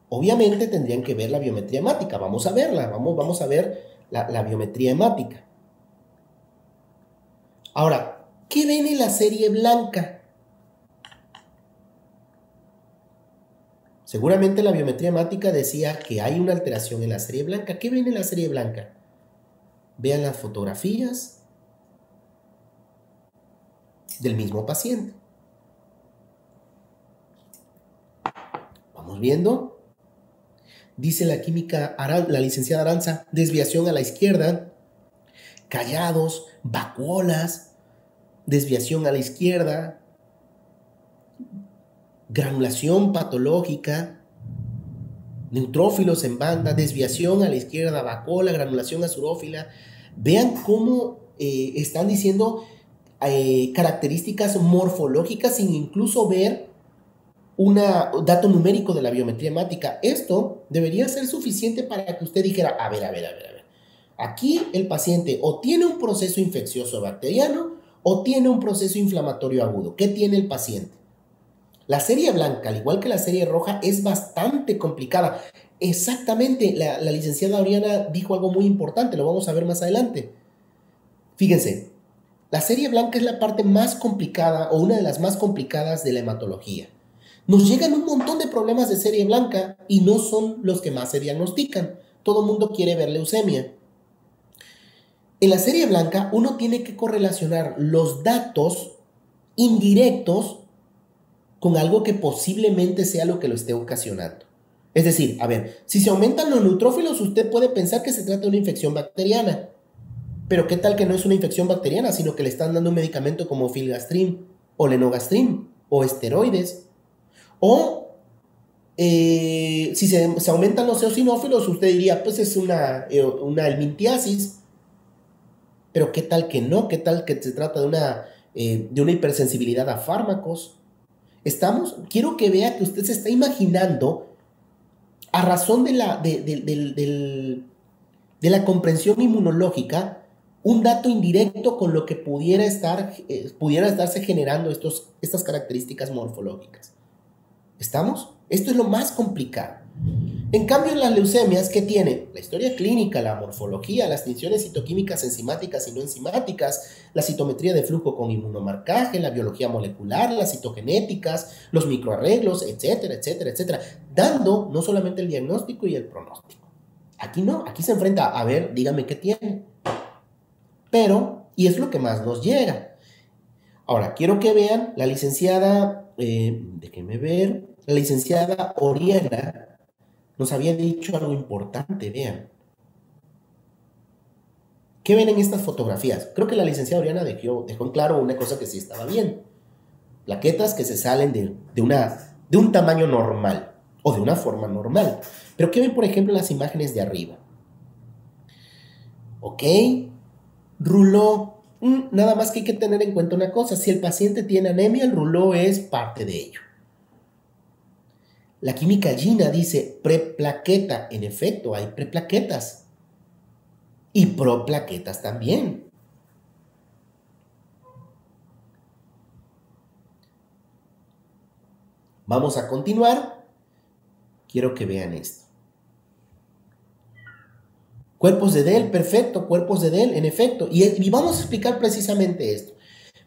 Obviamente tendrían que ver la biometría hemática. Vamos a verla, vamos a ver la biometría hemática. Ahora, ¿qué ven en la serie blanca? Seguramente la biometría hemática decía que hay una alteración en la serie blanca. ¿Qué ven en la serie blanca? Vean las fotografías del mismo paciente. Vamos viendo. Dice la química, la licenciada Aranza, desviación a la izquierda, callados, vacuolas, desviación a la izquierda, granulación patológica, neutrófilos en banda, desviación a la izquierda, vacuola, granulación azurófila. Vean cómo están diciendo características morfológicas sin incluso ver un dato numérico de la biometría hemática. Esto debería ser suficiente para que usted dijera, a ver. Aquí el paciente o tiene un proceso infeccioso bacteriano o tiene un proceso inflamatorio agudo. ¿Qué tiene el paciente? La serie blanca, al igual que la serie roja, es bastante complicada. Exactamente, la licenciada Oriana dijo algo muy importante, lo vamos a ver más adelante. Fíjense, la serie blanca es la parte más complicada o una de las más complicadas de la hematología. Nos llegan un montón de problemas de serie blanca y no son los que más se diagnostican. Todo el mundo quiere ver leucemia. En la serie blanca uno tiene que correlacionar los datos indirectos con algo que posiblemente sea lo que lo esté ocasionando. Es decir, a ver, si se aumentan los neutrófilos, usted puede pensar que se trata de una infección bacteriana. Pero ¿qué tal que no es una infección bacteriana, sino que le están dando un medicamento como filgastrin o lenogastrin o esteroides? O si se aumentan los eosinófilos, usted diría, pues es una helmintiasis. Pero ¿qué tal que no? ¿Qué tal que se trata de una hipersensibilidad a fármacos? Quiero que vea que usted se está imaginando, a razón de la comprensión inmunológica, un dato indirecto con lo que pudiera estarse generando estas características morfológicas. ¿Estamos? Esto es lo más complicado. En cambio, en las leucemias, ¿qué tiene? La historia clínica, la morfología, las tinciones citoquímicas enzimáticas y no enzimáticas, la citometría de flujo con inmunomarcaje, la biología molecular, las citogenéticas, los microarreglos, etcétera, etcétera, etcétera, dando no solamente el diagnóstico y el pronóstico. Aquí no, aquí se enfrenta a ver, dígame qué tiene. Pero Y es lo que más nos llega. Ahora, quiero que vean la licenciada, déjenme ver, la licenciada Oriana nos había dicho algo importante, vean. ¿Qué ven en estas fotografías? Creo que la licenciada Oriana dejó en claro una cosa que sí estaba bien. Plaquetas que se salen de un tamaño normal o de una forma normal. Pero ¿qué ven, por ejemplo, en las imágenes de arriba? Ok, Rouleau. Nada más que hay que tener en cuenta una cosa. Si el paciente tiene anemia, el Rouleau es parte de ello. La química Gina dice preplaqueta. En efecto, hay preplaquetas. Y proplaquetas también. Vamos a continuar. Quiero que vean esto. Cuerpos de Dell, perfecto, cuerpos de Dell, en efecto. Y vamos a explicar precisamente esto.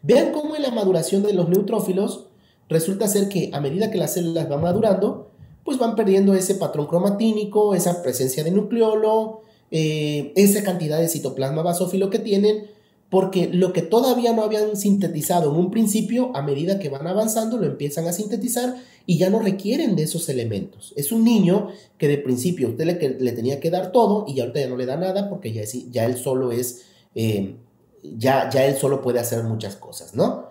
Vean cómo en la maduración de los neutrófilos resulta ser que a medida que las células van madurando, pues van perdiendo ese patrón cromatínico, esa presencia de nucleolo, esa cantidad de citoplasma basófilo que tienen, porque lo que todavía no habían sintetizado en un principio, a medida que van avanzando, lo empiezan a sintetizar y ya no requieren de esos elementos. Es un niño que de principio usted le tenía que dar todo y ahorita ya no le da nada porque ya él solo es, ya él solo puede hacer muchas cosas, ¿no?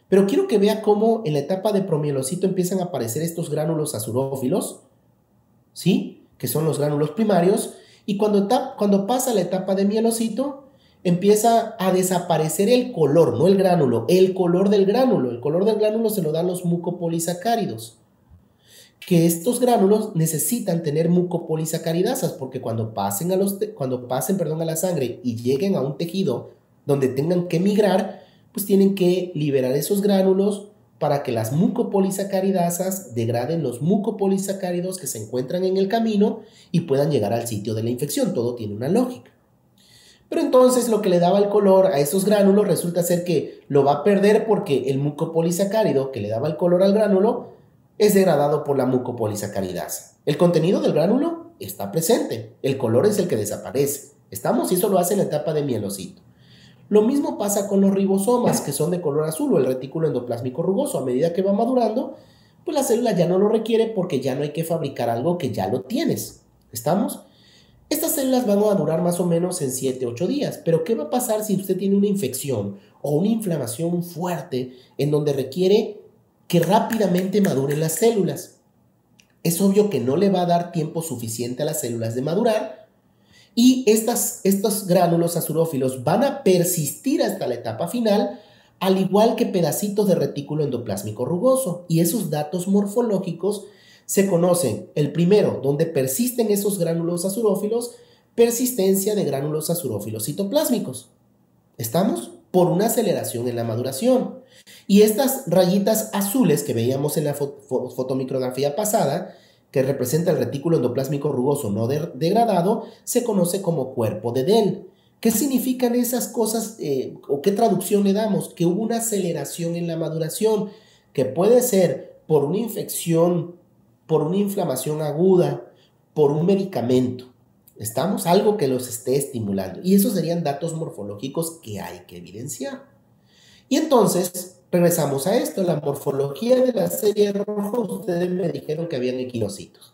Pero quiero que vea cómo en la etapa de promielocito empiezan a aparecer estos gránulos azurófilos, ¿sí? Que son los gránulos primarios, y cuando pasa la etapa de mielocito, empieza a desaparecer el color, no el gránulo, el color del gránulo. El color del gránulo se lo dan los mucopolisacáridos. Que estos gránulos necesitan tener mucopolisacaridasas porque cuando pasen a la sangre y lleguen a un tejido donde tengan que migrar, pues tienen que liberar esos gránulos para que las mucopolisacaridasas degraden los mucopolisacáridos que se encuentran en el camino y puedan llegar al sitio de la infección. Todo tiene una lógica. Pero entonces lo que le daba el color a esos gránulos resulta ser que lo va a perder porque el mucopolisacárido que le daba el color al gránulo es degradado por la mucopolisacaridasa. El contenido del gránulo está presente, el color es el que desaparece. ¿Estamos? Y eso lo hace en la etapa de mielocito. Lo mismo pasa con los ribosomas, que son de color azul, o el retículo endoplásmico rugoso. A medida que va madurando, pues la célula ya no lo requiere porque ya no hay que fabricar algo que ya lo tienes. ¿Estamos? Estas células van a durar más o menos en 7-8 días, pero ¿qué va a pasar si usted tiene una infección o una inflamación fuerte en donde requiere que rápidamente maduren las células? Es obvio que no le va a dar tiempo suficiente a las células de madurar y estos gránulos azurófilos van a persistir hasta la etapa final, al igual que pedacitos de retículo endoplásmico rugoso, y esos datos morfológicos se conocen. El primero, donde persisten esos gránulos azurófilos, persistencia de gránulos azurófilos citoplásmicos. ¿Estamos? Por una aceleración en la maduración. Y estas rayitas azules que veíamos en la fotomicrografía pasada, que representa el retículo endoplásmico rugoso no degradado, se conoce como cuerpo de Dell. ¿Qué significan esas cosas o qué traducción le damos? Que hubo una aceleración en la maduración, que puede ser por una infección, por una inflamación aguda, por un medicamento. ¿Estamos? Algo que los esté estimulando. Y esos serían datos morfológicos que hay que evidenciar. Y entonces, regresamos a esto. La morfología de la serie roja, ustedes me dijeron que habían equinocitos.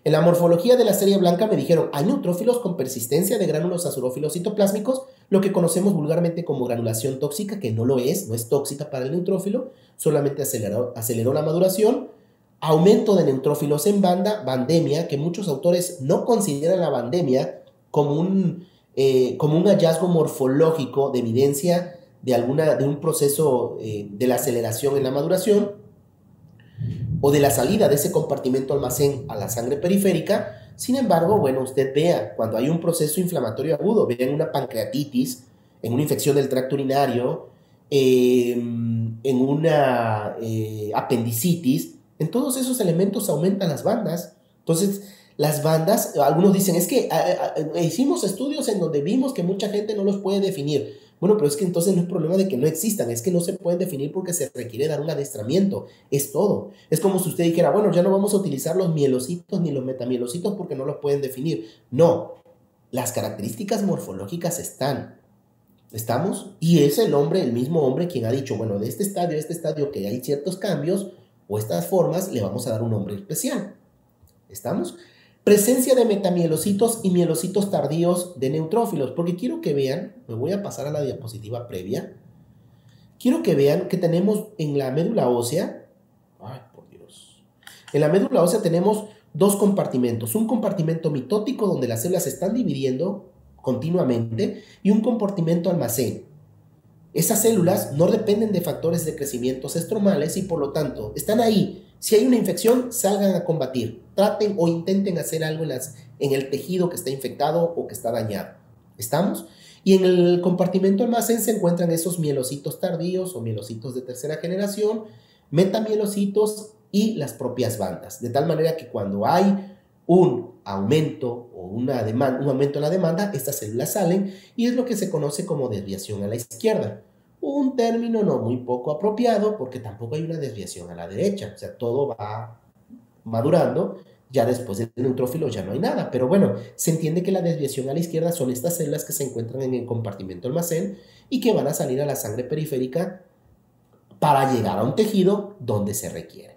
En la morfología de la serie blanca me dijeron, hay neutrófilos con persistencia de gránulos azurófilos citoplásmicos, lo que conocemos vulgarmente como granulación tóxica, que no lo es, no es tóxica para el neutrófilo, solamente aceleró la maduración. Aumento de neutrófilos en banda, bandemia, que muchos autores no consideran la bandemia como un hallazgo morfológico de evidencia de un proceso de la aceleración en la maduración o de la salida de ese compartimento almacén a la sangre periférica. Sin embargo, bueno, usted vea, cuando hay un proceso inflamatorio agudo, vean una pancreatitis, en una infección del tracto urinario, en una apendicitis, en todos esos elementos aumentan las bandas. Entonces, las bandas, algunos dicen, es que hicimos estudios en donde vimos que mucha gente no los puede definir. Bueno, pero es que entonces no es problema de que no existan, es que no se pueden definir porque se requiere dar un adiestramiento, es todo. Es como si usted dijera, bueno, ya no vamos a utilizar los mielocitos ni los metamielocitos porque no los pueden definir. No, las características morfológicas están. ¿Estamos? Y es el hombre, el mismo hombre, quien ha dicho, bueno, de este estadio que hay ciertos cambios o estas formas, le vamos a dar un nombre especial. ¿Estamos? Presencia de metamielocitos y mielocitos tardíos de neutrófilos, porque quiero que vean, me voy a pasar a la diapositiva previa, quiero que vean que tenemos en la médula ósea, ay, por Dios, en la médula ósea tenemos dos compartimentos, un compartimento mitótico donde las células se están dividiendo continuamente y un compartimento almacén. Esas células no dependen de factores de crecimiento estromales y por lo tanto están ahí. Si hay una infección, salgan a combatir. Traten o intenten hacer algo en el tejido que está infectado o que está dañado. ¿Estamos? Y en el compartimento almacén se encuentran esos mielocitos tardíos o mielocitos de tercera generación, metamielocitos y las propias bandas. De tal manera que cuando hay un aumento o un aumento en la demanda, estas células salen y es lo que se conoce como desviación a la izquierda. Un término no muy poco apropiado porque tampoco hay una desviación a la derecha, o sea, todo va madurando, ya después del neutrófilo ya no hay nada, pero bueno, se entiende que la desviación a la izquierda son estas células que se encuentran en el compartimento almacén y que van a salir a la sangre periférica para llegar a un tejido donde se requiere.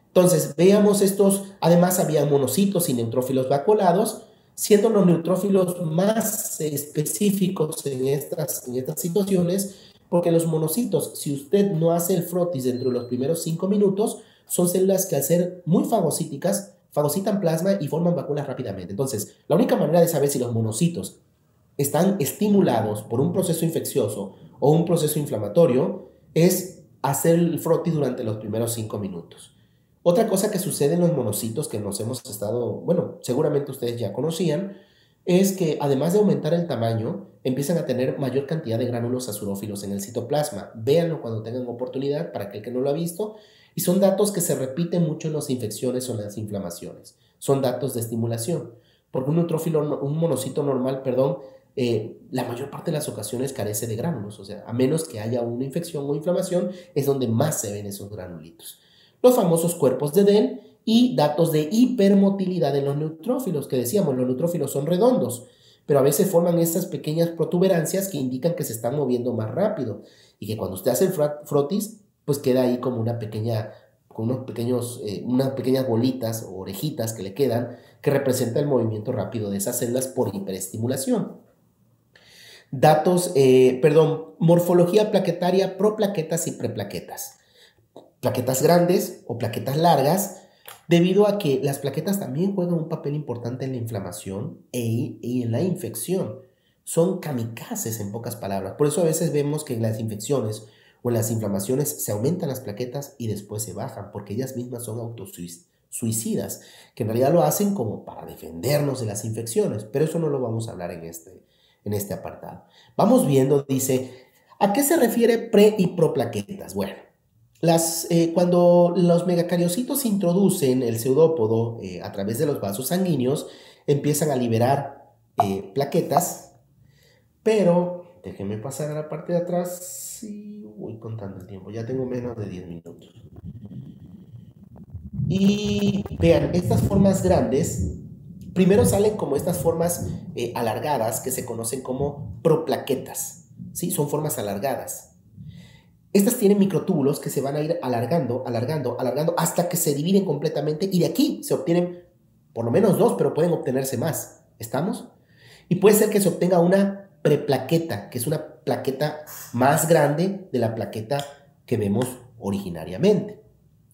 Entonces, veamos estos, además había monocitos y neutrófilos vacuolados, siendo los neutrófilos más específicos en estas situaciones, porque los monocitos, si usted no hace el frotis dentro de los primeros 5 minutos, son células que al ser muy fagocíticas, fagocitan plasma y forman vacunas rápidamente. Entonces, la única manera de saber si los monocitos están estimulados por un proceso infeccioso o un proceso inflamatorio es hacer el frotis durante los primeros 5 minutos. Otra cosa que sucede en los monocitos que nos hemos estado, bueno, seguramente ustedes ya conocían, es que además de aumentar el tamaño, empiezan a tener mayor cantidad de gránulos azurófilos en el citoplasma. Véanlo cuando tengan oportunidad, para aquel que no lo ha visto, y son datos que se repiten mucho en las infecciones o en las inflamaciones. Son datos de estimulación, porque un monocito normal, la mayor parte de las ocasiones carece de gránulos, o sea, a menos que haya una infección o inflamación, es donde más se ven esos granulitos. Los famosos cuerpos de Dehn y datos de hipermotilidad en los neutrófilos, que decíamos, los neutrófilos son redondos, pero a veces forman estas pequeñas protuberancias que indican que se están moviendo más rápido y que cuando usted hace el frotis, pues queda ahí como una pequeña, con unas pequeñas bolitas o orejitas que le quedan, que representa el movimiento rápido de esas células por hiperestimulación. Morfología plaquetaria, proplaquetas y preplaquetas. Plaquetas grandes o plaquetas largas, debido a que las plaquetas también juegan un papel importante en la inflamación y en la infección. Son kamikazes, en pocas palabras. Por eso a veces vemos que en las infecciones o en las inflamaciones se aumentan las plaquetas y después se bajan, porque ellas mismas son autosuicidas, que en realidad lo hacen como para defendernos de las infecciones, pero eso no lo vamos a hablar en este apartado. Vamos viendo, dice, ¿a qué se refiere pre y proplaquetas? Bueno, cuando los megacariocitos introducen el pseudópodo a través de los vasos sanguíneos, empiezan a liberar plaquetas, pero déjenme pasar a la parte de atrás y voy contando el tiempo, ya tengo menos de 10 minutos. Y vean, estas formas grandes, primero salen como estas formas alargadas que se conocen como proplaquetas, ¿sí? Son formas alargadas. Estas tienen microtúbulos que se van a ir alargando hasta que se dividen completamente y de aquí se obtienen por lo menos 2, pero pueden obtenerse más. ¿Estamos? Y puede ser que se obtenga una preplaqueta, que es una plaqueta más grande de la plaqueta que vemos originariamente.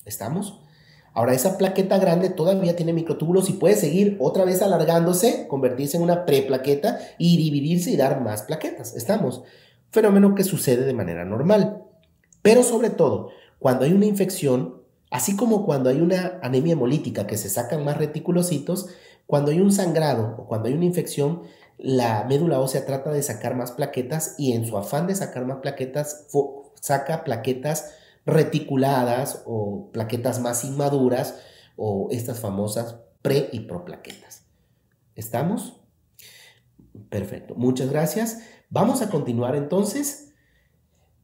¿Estamos? Ahora, esa plaqueta grande todavía tiene microtúbulos y puede seguir otra vez alargándose, convertirse en una preplaqueta y dividirse y dar más plaquetas. ¿Estamos? Fenómeno que sucede de manera normal. Pero sobre todo, cuando hay una infección, así como cuando hay una anemia hemolítica que se sacan más reticulocitos, cuando hay un sangrado o cuando hay una infección, la médula ósea trata de sacar más plaquetas y en su afán de sacar más plaquetas, saca plaquetas reticuladas o plaquetas más inmaduras o estas famosas pre y proplaquetas. ¿Estamos? Perfecto, muchas gracias. Vamos a continuar entonces.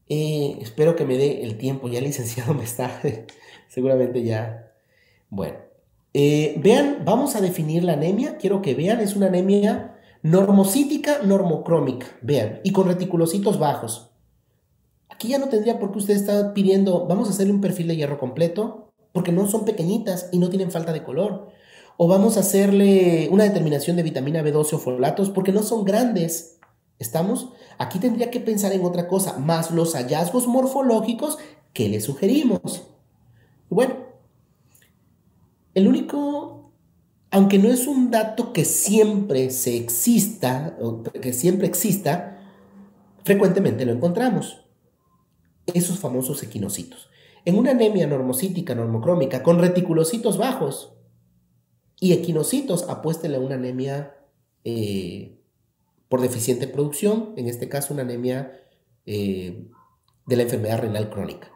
Espero que me dé el tiempo, ya el licenciado me está, seguramente ya. Bueno, vean, vamos a definir la anemia, quiero que vean, es una anemia Normocítica, normocrómica, vean, y con reticulocitos bajos. Aquí ya no tendría por qué usted estar pidiendo, vamos a hacerle un perfil de hierro completo, porque no son pequeñitas y no tienen falta de color. O vamos a hacerle una determinación de vitamina B12 o folatos, porque no son grandes. ¿Estamos? Aquí tendría que pensar en otra cosa, más los hallazgos morfológicos que le sugerimos. Bueno, el único, aunque no es un dato que siempre se exista, o que siempre exista, frecuentemente lo encontramos. Esos famosos equinocitos. En una anemia normocítica, normocrómica, con reticulocitos bajos y equinocitos, apuéstele a una anemia por deficiente producción, en este caso una anemia de la enfermedad renal crónica.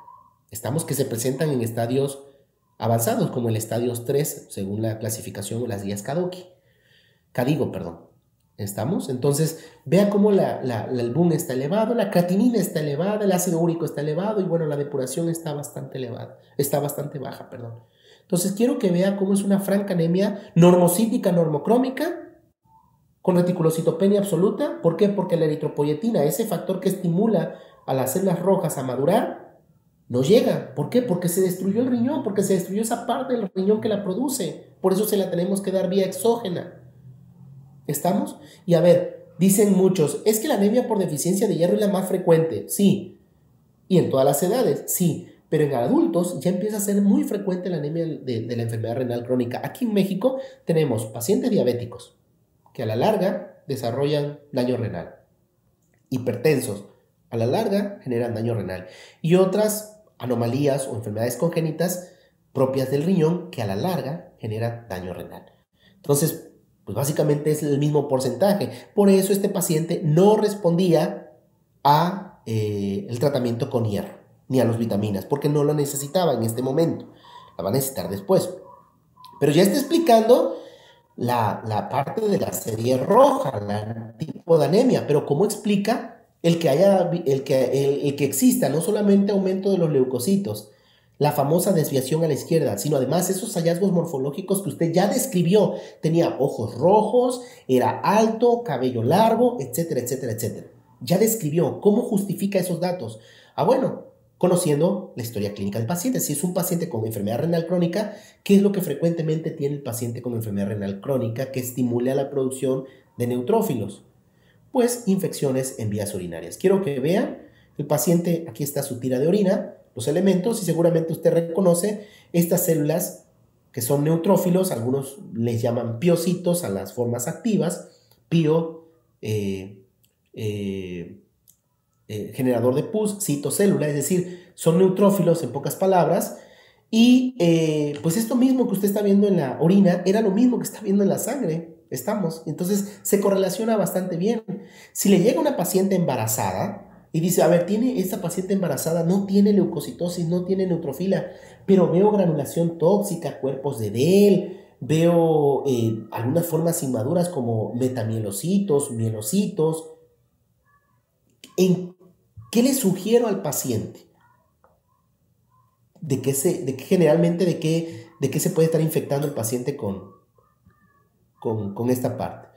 Estamos que se presentan en estadios avanzados, como el estadio 3, según la clasificación de las guías Cadigo, perdón. ¿Estamos? Entonces, vea cómo el boom está elevado, la creatinina está elevada, el ácido úrico está elevado y bueno, la depuración está bastante elevada, está bastante baja, perdón. Entonces, quiero que vea cómo es una franca anemia normocítica, normocrómica, con reticulocitopenia absoluta. ¿Por qué? Porque la eritropoyetina, ese factor que estimula a las células rojas a madurar, no llega. ¿Por qué? Porque se destruyó el riñón, porque se destruyó esa parte del riñón que la produce. Por eso se la tenemos que dar vía exógena. ¿Estamos? Y a ver, dicen muchos, es que la anemia por deficiencia de hierro es la más frecuente. Sí. Y en todas las edades, sí. Pero en adultos ya empieza a ser muy frecuente la anemia de la enfermedad renal crónica. Aquí en México tenemos pacientes diabéticos que a la larga desarrollan daño renal. Hipertensos, a la larga generan daño renal. Y otras anomalías o enfermedades congénitas propias del riñón que a la larga generan daño renal. Entonces, pues básicamente es el mismo porcentaje. Por eso este paciente no respondía a el tratamiento con hierro, ni a las vitaminas, porque no lo necesitaba en este momento. La va a necesitar después. Pero ya está explicando la parte de la serie roja, el tipo de anemia, pero ¿cómo explica el que exista no solamente aumento de los leucocitos, la famosa desviación a la izquierda, sino además esos hallazgos morfológicos que usted ya describió? Tenía ojos rojos, era alto, cabello largo, etcétera, etcétera, etcétera. Ya describió. ¿Cómo justifica esos datos? Bueno, conociendo la historia clínica del paciente. Si es un paciente con enfermedad renal crónica, ¿qué es lo que frecuentemente tiene el paciente con enfermedad renal crónica que estimule a la producción de neutrófilos? Pues infecciones en vías urinarias. Quiero que vean, el paciente, aquí está su tira de orina, los elementos, y seguramente usted reconoce estas células que son neutrófilos, algunos les llaman piocitos a las formas activas, pio, generador de pus, citocélula, es decir, son neutrófilos en pocas palabras, y pues esto mismo que usted está viendo en la orina era lo mismo que está viendo en la sangre. Estamos, entonces se correlaciona bastante bien. Si le llega una paciente embarazada y dice, a ver, esta paciente embarazada no tiene leucocitosis, no tiene neutrofila, pero veo granulación tóxica, cuerpos de DEL, veo algunas formas inmaduras como metamielocitos, mielocitos. ¿Qué le sugiero al paciente? De qué se puede estar infectando el paciente con esta parte.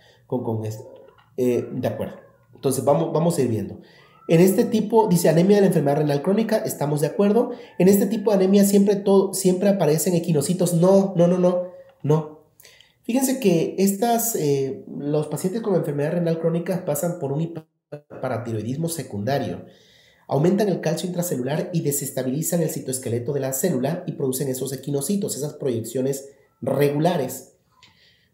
De acuerdo. Entonces vamos a ir viendo. En este tipo, dice anemia de la enfermedad renal crónica, estamos de acuerdo. En este tipo de anemia siempre aparecen equinocitos. No. Fíjense que los pacientes con enfermedad renal crónica pasan por un hiperparatiroidismo secundario. Aumentan el calcio intracelular y desestabilizan el citoesqueleto de la célula y producen esos equinocitos, esas proyecciones regulares.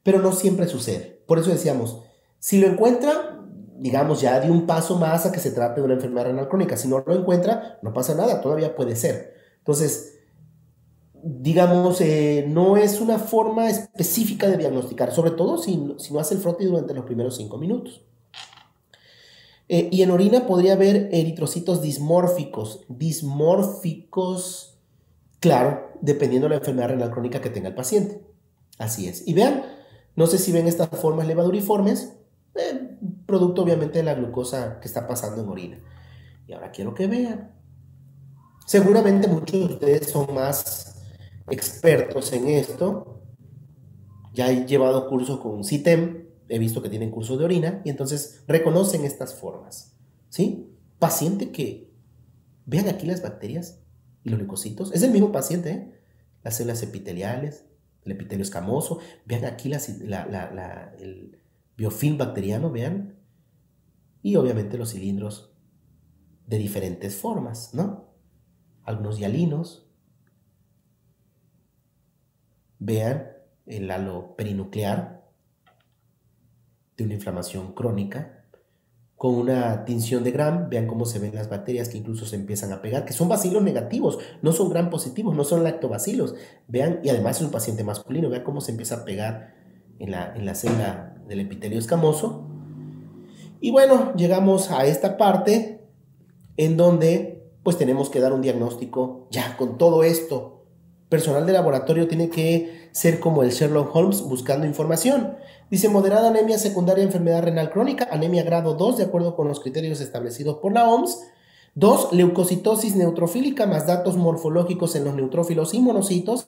Pero no siempre sucede. Por eso decíamos, si lo encuentra, digamos, ya de un paso más a que se trate de una enfermedad renal crónica. Si no lo encuentra, no pasa nada, todavía puede ser. Entonces, digamos, no es una forma específica de diagnosticar, sobre todo si no hace el frote durante los primeros 5 minutos. Y en orina podría haber eritrocitos dismórficos, claro, dependiendo de la enfermedad renal crónica que tenga el paciente. Así es. Y vean, no sé si ven estas formas levaduriformes, producto obviamente de la glucosa que está pasando en orina. Y ahora quiero que vean. Seguramente muchos de ustedes son más expertos en esto. Ya he llevado cursos con CITEM, he visto que tienen curso de orina y entonces reconocen estas formas, ¿sí? Paciente que, vean aquí las bacterias y los leucocitos, es el mismo paciente, ¿eh? Las células epiteliales, el epitelio escamoso, vean aquí el biofilm bacteriano, vean, y obviamente los cilindros de diferentes formas, ¿no? Algunos hialinos, vean el halo perinuclear de una inflamación crónica, con una tinción de Gram, vean cómo se ven las bacterias que incluso se empiezan a pegar, que son bacilos negativos, no son Gram positivos, no son lactobacilos. Vean, y además es un paciente masculino, vean cómo se empieza a pegar en la célula del epitelio escamoso. Y bueno, llegamos a esta parte en donde pues tenemos que dar un diagnóstico ya con todo esto. Personal de laboratorio tiene que ser como el Sherlock Holmes buscando información. Dice, moderada anemia secundaria, enfermedad renal crónica, anemia grado 2, de acuerdo con los criterios establecidos por la OMS. 2, leucocitosis neutrofílica más datos morfológicos en los neutrófilos y monocitos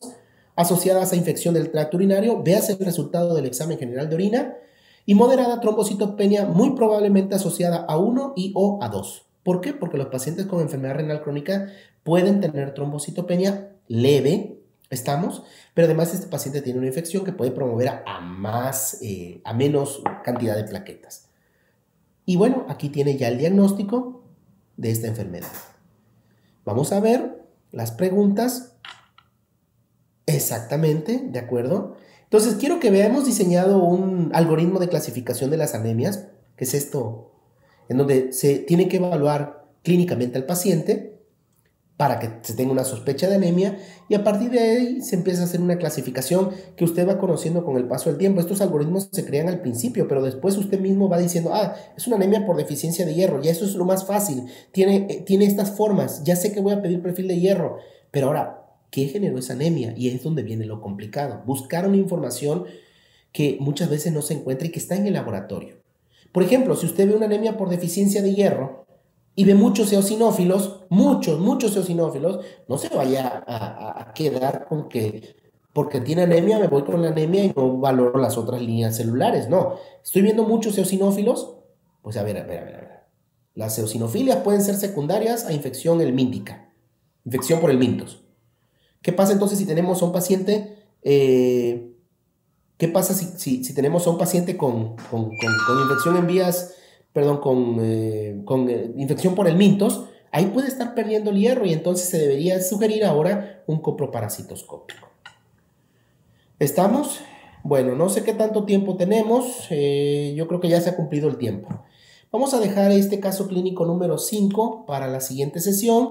asociadas a infección del tracto urinario. Veas el resultado del examen general de orina. Y moderada trombocitopenia, muy probablemente asociada a 1 y o a 2. ¿Por qué? Porque los pacientes con enfermedad renal crónica pueden tener trombocitopenia leve, ¿estamos? Pero además este paciente tiene una infección que puede promover a menos cantidad de plaquetas. Y bueno, aquí tiene ya el diagnóstico de esta enfermedad. Vamos a ver las preguntas. Exactamente, ¿de acuerdo? Entonces, quiero que veamos diseñado un algoritmo de clasificación de las anemias, que es esto, en donde se tiene que evaluar clínicamente al paciente para que se tenga una sospecha de anemia y a partir de ahí se empieza a hacer una clasificación que usted va conociendo con el paso del tiempo. Estos algoritmos se crean al principio, pero después usted mismo va diciendo, es una anemia por deficiencia de hierro, ya eso es lo más fácil, tiene estas formas, ya sé que voy a pedir perfil de hierro, pero ahora, ¿qué generó esa anemia? Y es donde viene lo complicado, buscar una información que muchas veces no se encuentra y que está en el laboratorio. Por ejemplo, si usted ve una anemia por deficiencia de hierro y ve muchos eosinófilos, muchos eosinófilos, no se vaya a quedar con que porque tiene anemia me voy con la anemia y no valoro las otras líneas celulares. No, estoy viendo muchos eosinófilos, pues a ver. Las eosinofilias pueden ser secundarias a infección helmíntica, infección por helmintos. ¿Qué pasa entonces si tenemos a un paciente? ¿Qué pasa si tenemos a un paciente con infección en vías, perdón, con infección por helmintos? Ahí puede estar perdiendo el hierro y entonces se debería sugerir ahora un coproparasitoscópico. ¿Estamos? Bueno, no sé qué tanto tiempo tenemos, yo creo que ya se ha cumplido el tiempo. Vamos a dejar este caso clínico número 5 para la siguiente sesión.